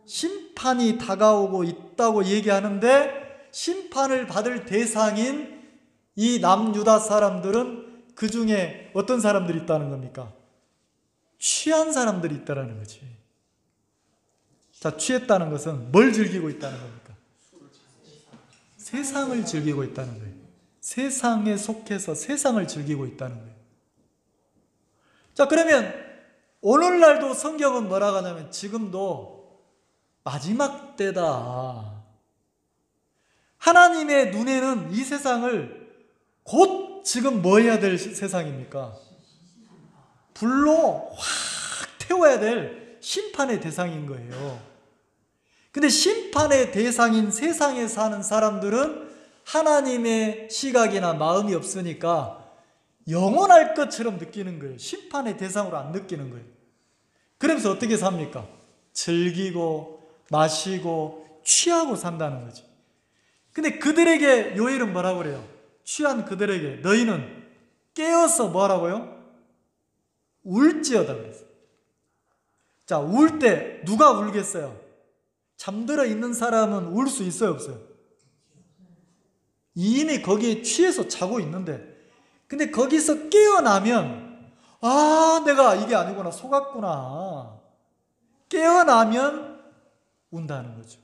심판이 다가오고 있다고 얘기하는데 심판을 받을 대상인 이 남유다 사람들은 그 중에 어떤 사람들이 있다는 겁니까? 취한 사람들이 있다는 거지. 자, 취했다는 것은 뭘 즐기고 있다는 겁니까? 세상을 즐기고 있다는 거예요. 세상에 속해서 세상을 즐기고 있다는 거예요. 자, 그러면 오늘날도 성경은 뭐라고 하냐면 지금도 마지막 때다. 하나님의 눈에는 이 세상을 곧 지금 뭐 해야 될 세상입니까? 불로 확 태워야 될 심판의 대상인 거예요. 근데 심판의 대상인 세상에 사는 사람들은 하나님의 시각이나 마음이 없으니까 영원할 것처럼 느끼는 거예요. 심판의 대상으로 안 느끼는 거예요. 그러면서 어떻게 삽니까? 즐기고 마시고 취하고 산다는 거지. 근데 그들에게 요엘은 뭐라고 그래요? 취한 그들에게 너희는 깨어서 뭐라고요? 울지어다 그랬어요. 자, 울 때 누가 울겠어요? 잠들어 있는 사람은 울 수 있어요, 없어요? 이미 거기에 취해서 자고 있는데, 근데 거기서 깨어나면 아, 내가 이게 아니구나, 속았구나. 깨어나면 운다는 거죠.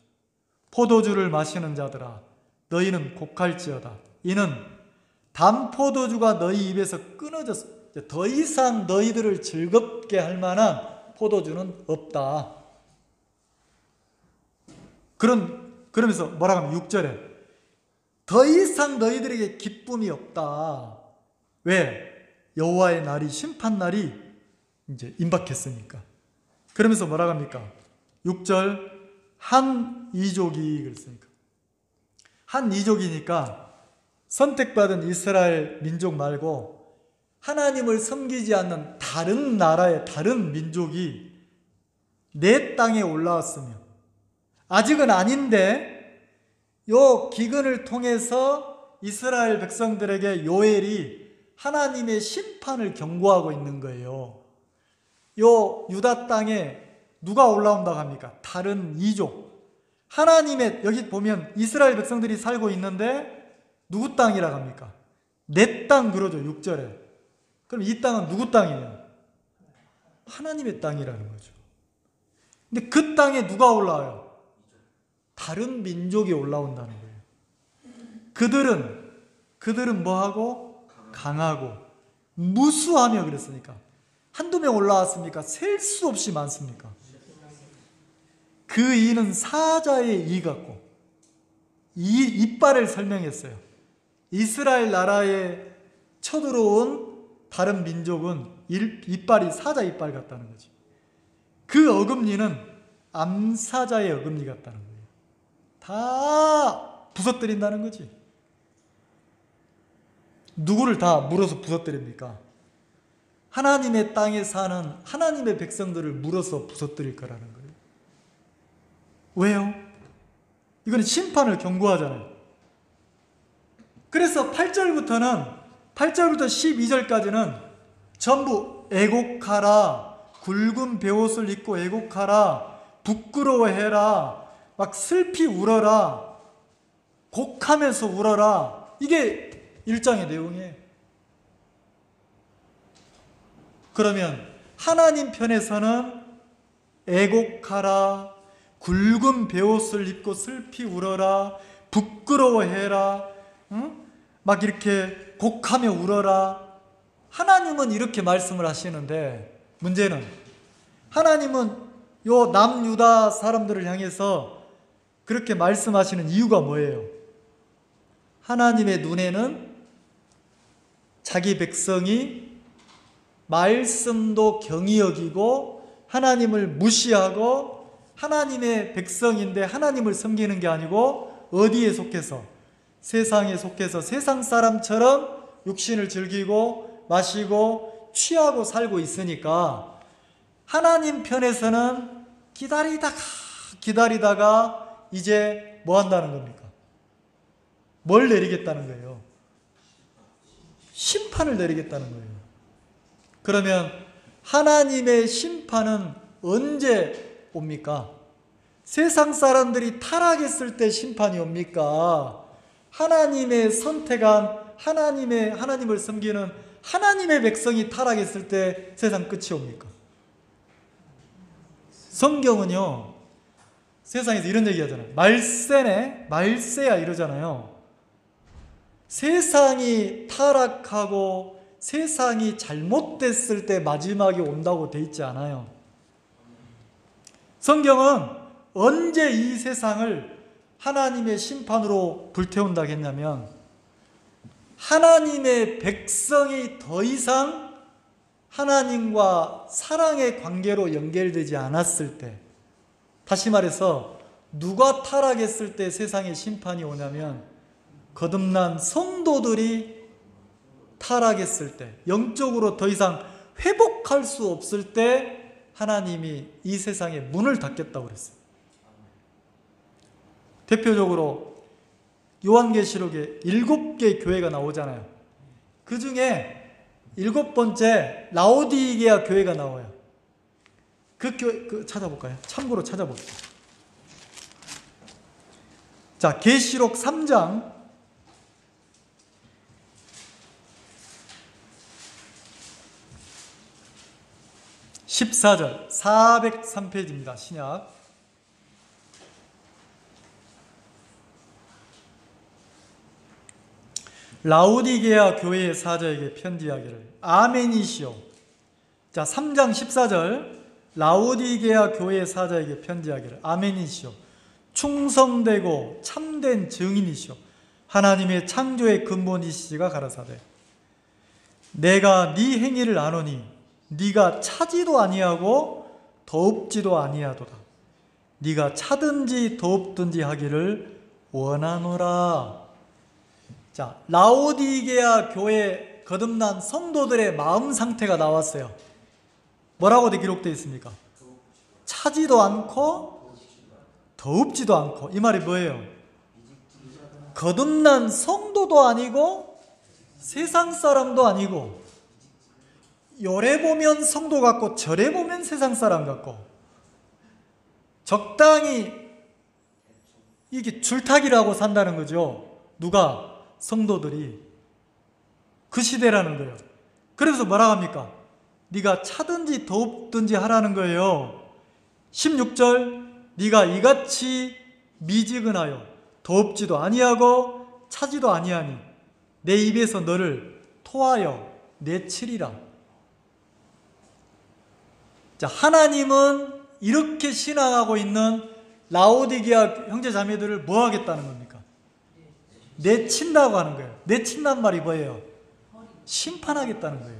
포도주를 마시는 자들아 너희는 곡할지어다. 이는 단 포도주가 너희 입에서 끊어졌어. 더 이상 너희들을 즐겁게 할 만한 포도주는 없다. 그러면서 뭐라고 하면 6절에 더 이상 너희들에게 기쁨이 없다. 왜? 여호와의 날이, 심판 날이 이제 임박했으니까. 그러면서 뭐라고 합니까? 6절 한 이족이 그랬으니까. 한 이족이니까 선택받은 이스라엘 민족 말고 하나님을 섬기지 않는 다른 나라의 다른 민족이 내 땅에 올라왔으며 아직은 아닌데 요 기근을 통해서 이스라엘 백성들에게 요엘이 하나님의 심판을 경고하고 있는 거예요. 요 유다 땅에 누가 올라온다고 합니까? 다른 이족. 하나님의, 여기 보면 이스라엘 백성들이 살고 있는데 누구 땅이라고 합니까? 내 땅 그러죠, 6절에. 그럼 이 땅은 누구 땅이냐? 하나님의 땅이라는 거죠. 근데 그 땅에 누가 올라와요? 다른 민족이 올라온다는 거예요. 그들은 뭐하고? 강하고 무수하며 그랬으니까. 한두 명 올라왔습니까? 셀 수 없이 많습니까? 그 이는 사자의 이 같고, 이 이빨을 설명했어요. 이스라엘 나라에 쳐들어온 다른 민족은 이빨이 사자 이빨 같다는 거지. 그 어금니는 암사자의 어금니 같다는 거예요. 다 부서뜨린다는 거지. 누구를 다 물어서 부서뜨립니까? 하나님의 땅에 사는 하나님의 백성들을 물어서 부서뜨릴 거라는 거예요. 왜요? 이건 심판을 경고하잖아요. 그래서 8절부터 12절까지는 전부 애곡하라, 굵은 베옷을 입고 애곡하라, 부끄러워해라, 막 슬피 울어라, 곡하면서 울어라. 이게 1장의 내용이에요. 그러면 하나님 편에서는 애곡하라, 굵은 베옷을 입고 슬피 울어라, 부끄러워해라, 막 이렇게 곡하며 울어라. 하나님은 이렇게 말씀을 하시는데, 문제는 하나님은 요 남유다 사람들을 향해서 그렇게 말씀하시는 이유가 뭐예요? 하나님의 눈에는 자기 백성이 말씀도 경히 여기고 하나님을 무시하고 하나님의 백성인데 하나님을 섬기는 게 아니고 어디에 속해서? 세상에 속해서 세상 사람처럼 육신을 즐기고 마시고 취하고 살고 있으니까 하나님 편에서는 기다리다가 이제 뭐 한다는 겁니까? 뭘 내리겠다는 거예요? 심판을 내리겠다는 거예요. 그러면 하나님의 심판은 언제 옵니까? 세상 사람들이 타락했을 때 심판이 옵니까? 하나님의 선택한 하나님을 섬기는 하나님의 백성이 타락했을 때 세상 끝이 옵니까? 성경은요, 세상에서 이런 얘기 하잖아요. 말세야 이러잖아요. 세상이 타락하고 세상이 잘못됐을 때 마지막이 온다고 돼 있지 않아요. 성경은 언제 이 세상을 하나님의 심판으로 불태운다고 했냐면, 하나님의 백성이 더 이상 하나님과 사랑의 관계로 연결되지 않았을 때, 다시 말해서 누가 타락했을 때 세상에 심판이 오냐면, 거듭난 성도들이 타락했을 때, 영적으로 더 이상 회복할 수 없을 때 하나님이 이 세상에 문을 닫겠다고 그랬어요. 대표적으로 요한계시록에 7개 교회가 나오잖아요. 그 중에 7번째 라오디게아 교회가 나와요. 그 교회 찾아볼까요? 참고로 찾아볼게요. 자, 계시록 3장 14절 403페이지입니다. 신약. 라오디게아 교회의 사자에게 편지하기를 아멘이시오. 자, 3장 14절 라오디게아 교회의 사자에게 편지하기를 아멘이시오. 충성되고 참된 증인이시오. 하나님의 창조의 근본이시가 가라사대 내가 네 행위를 아노니 네가 차지도 아니하고 더웁지도 아니하도다. 네가 차든지 더웁든지 하기를 원하노라. 자, 라오디게아 교회 거듭난 성도들의 마음 상태가 나왔어요. 뭐라고 기록되어 있습니까? 차지도 않고 더웁지도 않고. 이 말이 뭐예요? 거듭난 성도도 아니고 세상 사람도 아니고, 요래 보면 성도 같고 저래 보면 세상 사람 같고, 적당히 이게 줄타기라고 산다는 거죠. 누가? 성도들이. 그 시대라는 거예요. 그래서 뭐라 합니까? 네가 차든지 더웁든지 하라는 거예요. 16절 네가 이같이 미지근하여 더웁지도 아니하고 차지도 아니하니 내 입에서 너를 토하여 내치리라. 자, 하나님은 이렇게 신앙하고 있는 라오디게아 형제자매들을 뭐 하겠다는 겁니까? 내친다고 하는 거예요. 내친단 말이 뭐예요? 심판하겠다는 거예요.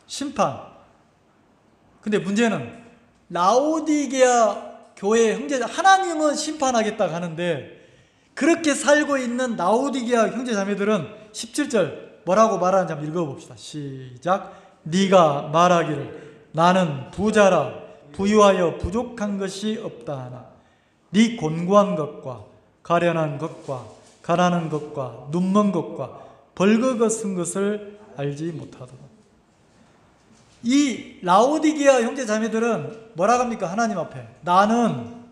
심판. 근데 문제는 라오디게아 교회 형제, 하나님은 심판하겠다고 하는데 그렇게 살고 있는 라오디게아 형제자매들은 17절 뭐라고 말하는지 한번 읽어봅시다. 시작. 네가 말하기를 나는 부자라 부유하여 부족한 것이 없다 하나 네 곤고한 것과 가련한 것과 가난한 것과 눈먼 것과 벌거벗은 것을 알지 못하도다. 이 라오디게아 형제자매들은 뭐라 합니까? 하나님 앞에 나는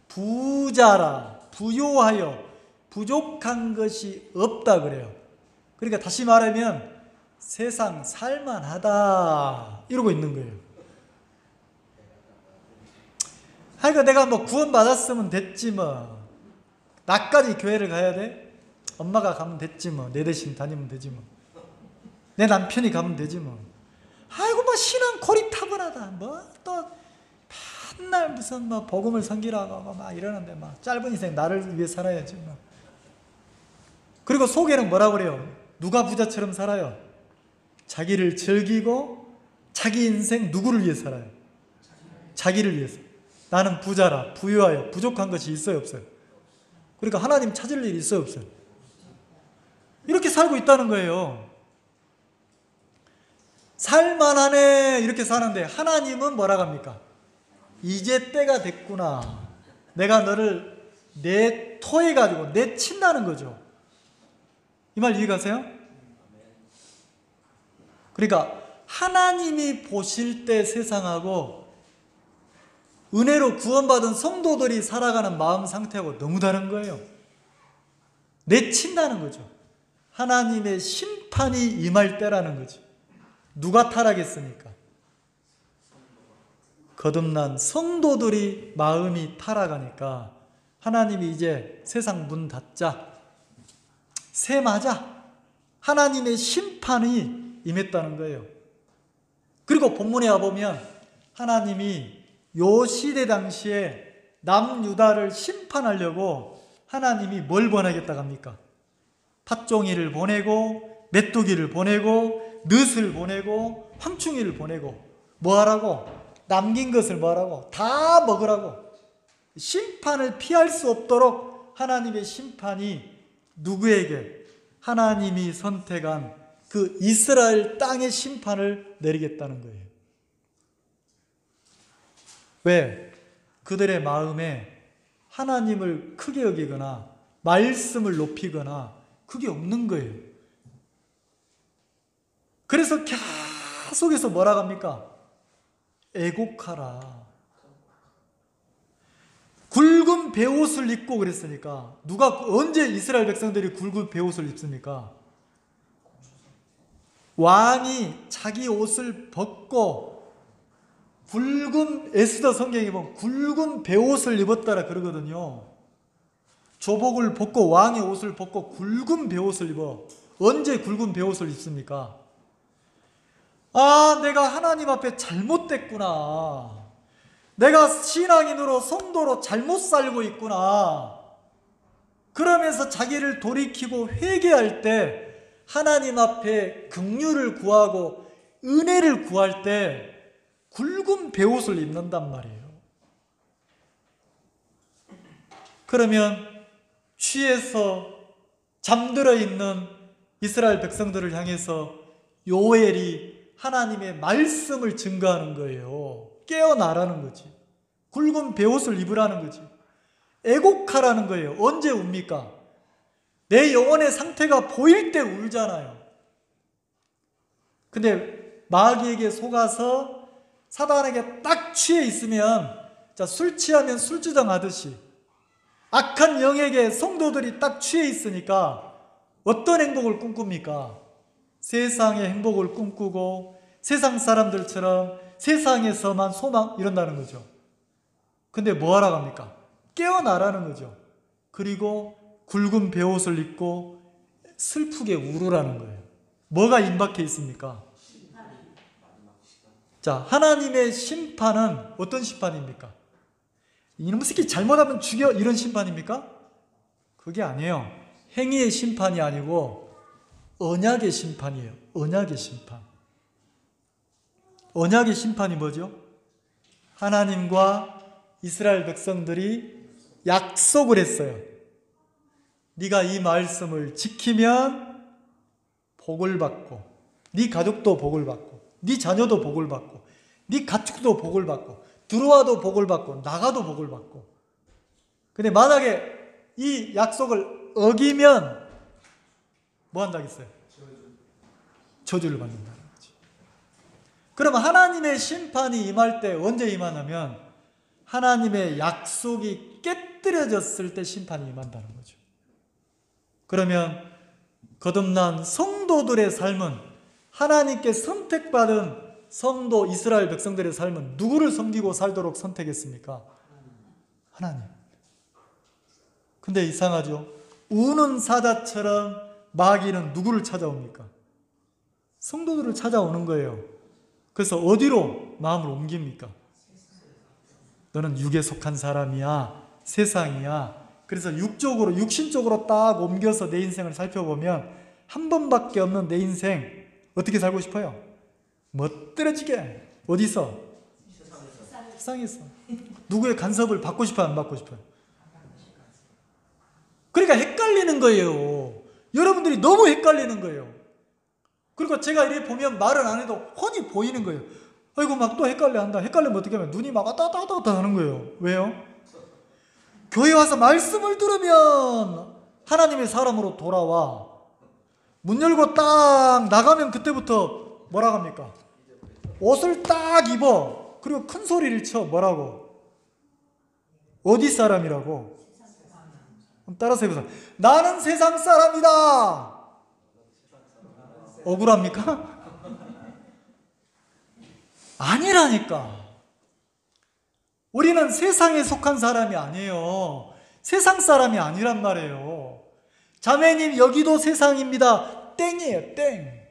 부자라 부요하여 부족한 것이 없다 그래요. 그러니까 다시 말하면 세상 살만하다 이러고 있는 거예요. 하여간 내가 뭐 구원 받았으면 됐지 뭐. 나까지 교회를 가야 돼? 엄마가 가면 됐지 뭐. 내 대신 다니면 되지 뭐. 내 남편이 가면 되지 뭐. 아이고 뭐 신앙 고리타분하다. 뭐 또 맨날 무슨 뭐 복음을 섬기라고 하고 막 이러는데 막 짧은 인생 나를 위해 살아야지 뭐. 그리고 속에는 뭐라 그래요? 누가 부자처럼 살아요? 자기를 즐기고 자기 인생 누구를 위해 살아요? 자기를 위해서. 나는 부자라 부유하여 부족한 것이 있어요 없어요? 그러니까 하나님 찾을 일이 있어요 없어요? 이렇게 살고 있다는 거예요. 살만하네 이렇게 사는데 하나님은 뭐라고 합니까? 이제 때가 됐구나. 내가 너를 내토해가지고 내친다는 거죠. 이 말 이해가세요? 그러니까 하나님이 보실 때 세상하고 은혜로 구원받은 성도들이 살아가는 마음 상태하고 너무 다른 거예요. 내친다는 거죠. 하나님의 심판이 임할 때라는 거죠. 누가 타락했으니까? 거듭난 성도들이 마음이 타락하니까 하나님이 이제 세상 문 닫자, 셈하자, 하나님의 심판이 임했다는 거예요. 그리고 본문에 와보면 하나님이 요 시대 당시에 남유다를 심판하려고 하나님이 뭘 보내겠다고 합니까? 팥종이를 보내고 메뚜기를 보내고 늑을 보내고 황충이를 보내고 뭐 하라고? 남긴 것을 뭐 하라고? 다 먹으라고. 심판을 피할 수 없도록 하나님의 심판이 누구에게? 하나님이 선택한 그 이스라엘 땅의 심판을 내리겠다는 거예요. 왜? 그들의 마음에 하나님을 크게 여기거나 말씀을 높이거나 그게 없는 거예요. 그래서 계속해서 뭐라고 합니까? 애곡하라. 굵은 베옷을 입고 그랬으니까 누가 언제 이스라엘 백성들이 굵은 베옷을 입습니까? 왕이 자기 옷을 벗고 굵은 에스더 성경에 보면 굵은 베옷을 입었다라 그러거든요. 조복을 벗고 왕의 옷을 벗고 굵은 베옷을 입어. 언제 굵은 베옷을 입습니까? 아, 내가 하나님 앞에 잘못됐구나. 내가 신앙인으로 성도로 잘못 살고 있구나. 그러면서 자기를 돌이키고 회개할 때 하나님 앞에 긍휼을 구하고 은혜를 구할 때 굵은 베옷을 입는단 말이에요. 그러면 취해서 잠들어 있는 이스라엘 백성들을 향해서 요엘이 하나님의 말씀을 증거하는 거예요. 깨어나라는 거지. 굵은 베옷을 입으라는 거지. 애곡하라는 거예요. 언제 웁니까? 내 영혼의 상태가 보일 때 울잖아요. 근데 마귀에게 속아서 사단에게 딱 취해 있으면, 자, 술 취하면 술주정 하듯이 악한 영에게 성도들이 딱 취해 있으니까 어떤 행복을 꿈꿉니까? 세상의 행복을 꿈꾸고 세상 사람들처럼 세상에서만 소망 이런다는 거죠. 근데 뭐 하라고 합니까? 깨어나라는 거죠. 그리고 굵은 베옷을 입고 슬프게 울으라는 거예요. 뭐가 임박해 있습니까? 자, 하나님의 심판은 어떤 심판입니까? 이놈 새끼 잘못하면 죽여 이런 심판입니까? 그게 아니에요. 행위의 심판이 아니고 언약의 심판이에요. 언약의 심판. 언약의 심판이 뭐죠? 하나님과 이스라엘 백성들이 약속을 했어요. 네가 이 말씀을 지키면 복을 받고, 네 가족도 복을 받고, 네 자녀도 복을 받고, 네 가축도 복을 받고, 들어와도 복을 받고, 나가도 복을 받고. 근데 만약에 이 약속을 어기면 뭐 한다고 했어요? 저주를 받는다는 거지. 그러면 하나님의 심판이 임할 때 언제 임하냐면 하나님의 약속이 깨뜨려졌을 때 심판이 임한다는 거죠. 그러면 거듭난 성도들의 삶은, 하나님께 선택받은 성도 이스라엘 백성들의 삶은 누구를 섬기고 살도록 선택했습니까? 하나님. 근데 이상하죠? 우는 사자처럼 마귀는 누구를 찾아옵니까? 성도들을 찾아오는 거예요. 그래서 어디로 마음을 옮깁니까? 너는 육에 속한 사람이야, 세상이야. 그래서 육적으로, 육신적으로 딱 옮겨서 내 인생을 살펴보면 한 번밖에 없는 내 인생 어떻게 살고 싶어요? 멋들어지게. 어디서? 세상에서. 누구의 간섭을 받고 싶어요, 안 받고 싶어요? 그러니까 헷갈리는 거예요. 여러분들이 너무 헷갈리는 거예요. 그리고 제가 이렇게 보면 말을 안 해도 훤히 보이는 거예요. 아이고 막 또 헷갈려 한다. 헷갈리면 어떻게 하면 눈이 막 왔다 갔다 왔다 하는 거예요. 왜요? 교회 와서 말씀을 들으면 하나님의 사람으로 돌아와. 문 열고 딱 나가면 그때부터 뭐라고 합니까? 옷을 딱 입어. 그리고 큰 소리를 쳐. 뭐라고? 어디 사람이라고? 따라서 해보세요. 나는 세상 사람이다. 억울합니까? 아니라니까. 우리는 세상에 속한 사람이 아니에요. 세상 사람이 아니란 말이에요. 자매님, 여기도 세상입니다. 땡이에요, 땡.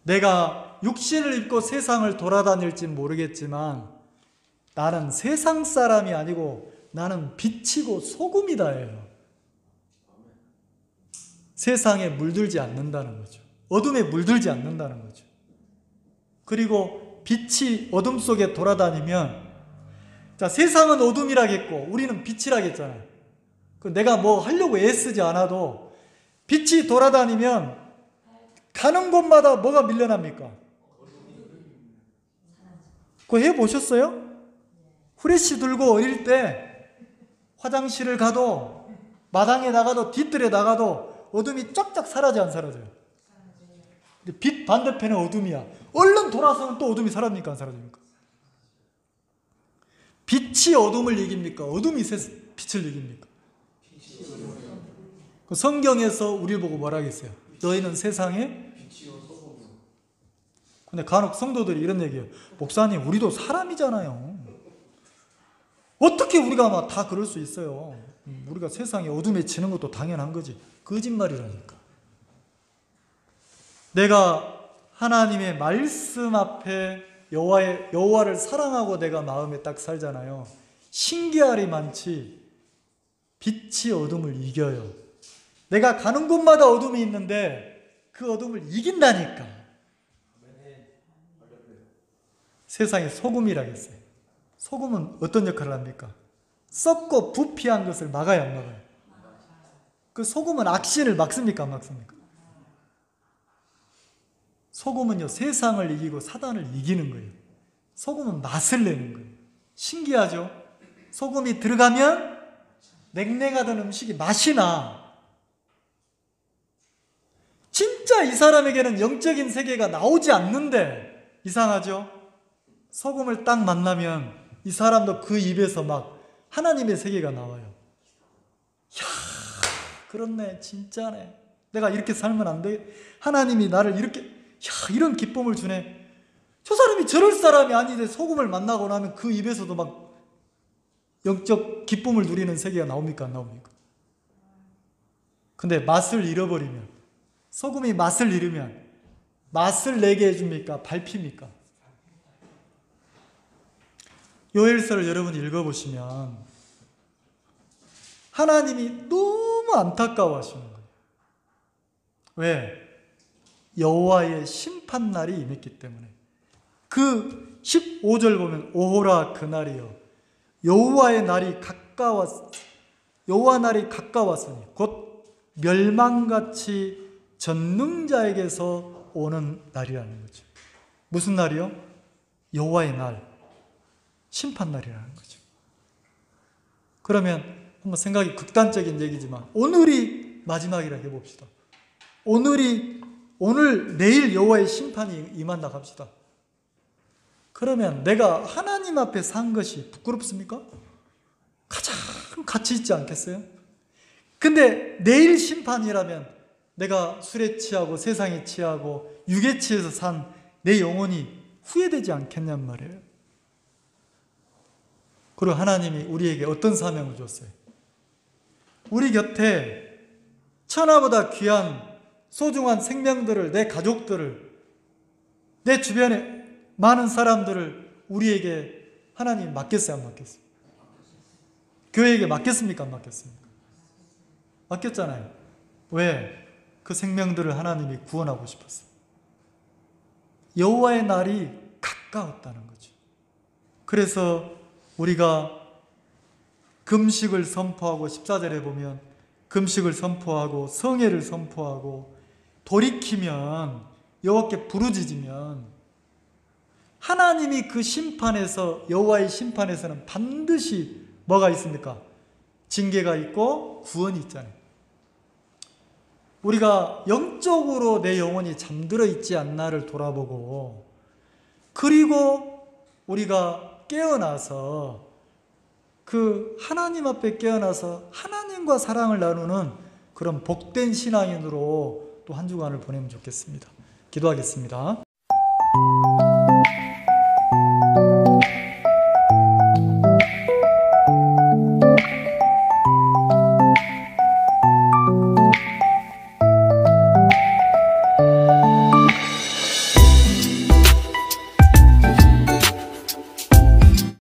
내가 육신을 입고 세상을 돌아다닐지 모르겠지만 나는 세상 사람이 아니고 나는 빛이고 소금이다예요. 세상에 물들지 않는다는 거죠. 어둠에 물들지 않는다는 거죠. 그리고 빛이 어둠 속에 돌아다니면, 자, 세상은 어둠이라겠고 우리는 빛이라겠잖아요. 내가 뭐 하려고 애쓰지 않아도 빛이 돌아다니면 가는 곳마다 뭐가 밀려납니까? 그거 해보셨어요? 후레쉬 들고 어릴 때 화장실을 가도 마당에 나가도 뒤뜰에 나가도 어둠이 쫙쫙 사라져 안 사라져요? 빛 반대편에 어둠이야. 얼른 돌아서면 또 어둠이 사라집니까 안 사라집니까? 빛이 어둠을 이깁니까? 어둠이 빛을 이깁니까? 그 성경에서 우리 보고 뭐라 하겠어요? 너희는 세상에 근데 간혹 성도들이 이런 얘기해요. 목사님, 우리도 사람이잖아요. 어떻게 우리가 막 다 그럴 수 있어요? 우리가 세상에 어둠에 지는 것도 당연한 거지. 거짓말이라니까. 내가 하나님의 말씀 앞에 여호와를 사랑하고 내가 마음에 딱 살잖아요. 신기하리만치 빛이 어둠을 이겨요. 내가 가는 곳마다 어둠이 있는데 그 어둠을 이긴다니까. 세상에 소금이라겠어요. 소금은 어떤 역할을 합니까? 썩고 부패한 것을 막아야 안 막아요? 그 소금은 악신을 막습니까 안 막습니까? 소금은요, 세상을 이기고 사단을 이기는 거예요. 소금은 맛을 내는 거예요. 신기하죠? 소금이 들어가면 냉랭하던 음식이 맛이 나. 진짜 이 사람에게는 영적인 세계가 나오지 않는데 이상하죠? 소금을 딱 만나면 이 사람도 그 입에서 막 하나님의 세계가 나와요. 이야, 그렇네, 진짜네. 내가 이렇게 살면 안 돼. 하나님이 나를 이렇게 이런 기쁨을 주네. 저 사람이 저럴 사람이 아닌데 소금을 만나고 나면 그 입에서도 막 영적 기쁨을 누리는 세계가 나옵니까 안 나옵니까? 근데 맛을 잃어버리면, 소금이 맛을 잃으면 맛을 내게 해줍니까? 밟힙니까? 요엘서를 여러분 읽어보시면 하나님이 너무 안타까워하시는 거예요. 왜? 여호와의 심판날이 임했기 때문에. 그 15절 보면 오호라 그날이요 여호와의 날이 가까웠으니 곧 멸망같이 전능자에게서 오는 날이라는 거죠. 무슨 날이요? 여호와의 날, 심판날이라는 거죠. 그러면 한번 생각이 극단적인 얘기지만 오늘이 마지막이라 해봅시다. 오늘 내일 여호와의 심판이 임한다 합시다. 그러면 내가 하나님 앞에 산 것이 부끄럽습니까? 가장 가치 있지 않겠어요? 근데 내일 심판이라면 내가 술에 취하고 세상에 취하고 육에 취해서 산 내 영혼이 후회되지 않겠냔 말이에요. 그리고 하나님이 우리에게 어떤 사명을 줬어요? 우리 곁에 천하보다 귀한 소중한 생명들을, 내 가족들을, 내 주변에 많은 사람들을 우리에게 하나님 맡겼어요, 안 맡겼어요? 교회에게 맡겼습니까, 안 맡겼습니까? 맡겼잖아요. 왜? 그 생명들을 하나님이 구원하고 싶었어요. 여호와의 날이 가까웠다는 거죠. 그래서 우리가 금식을 선포하고 14절에 보면 금식을 선포하고 성회를 선포하고 돌이키면, 여호와께 부르짖으면 하나님이 그 심판에서, 여호와의 심판에서는 반드시 뭐가 있습니까? 징계가 있고 구원이 있잖아요. 우리가 영적으로 내 영혼이 잠들어 있지 않나를 돌아보고, 그리고 우리가 깨어나서 그 하나님 앞에 깨어나서 하나님과 사랑을 나누는 그런 복된 신앙인으로 또 한 주간을 보내면 좋겠습니다. 기도하겠습니다.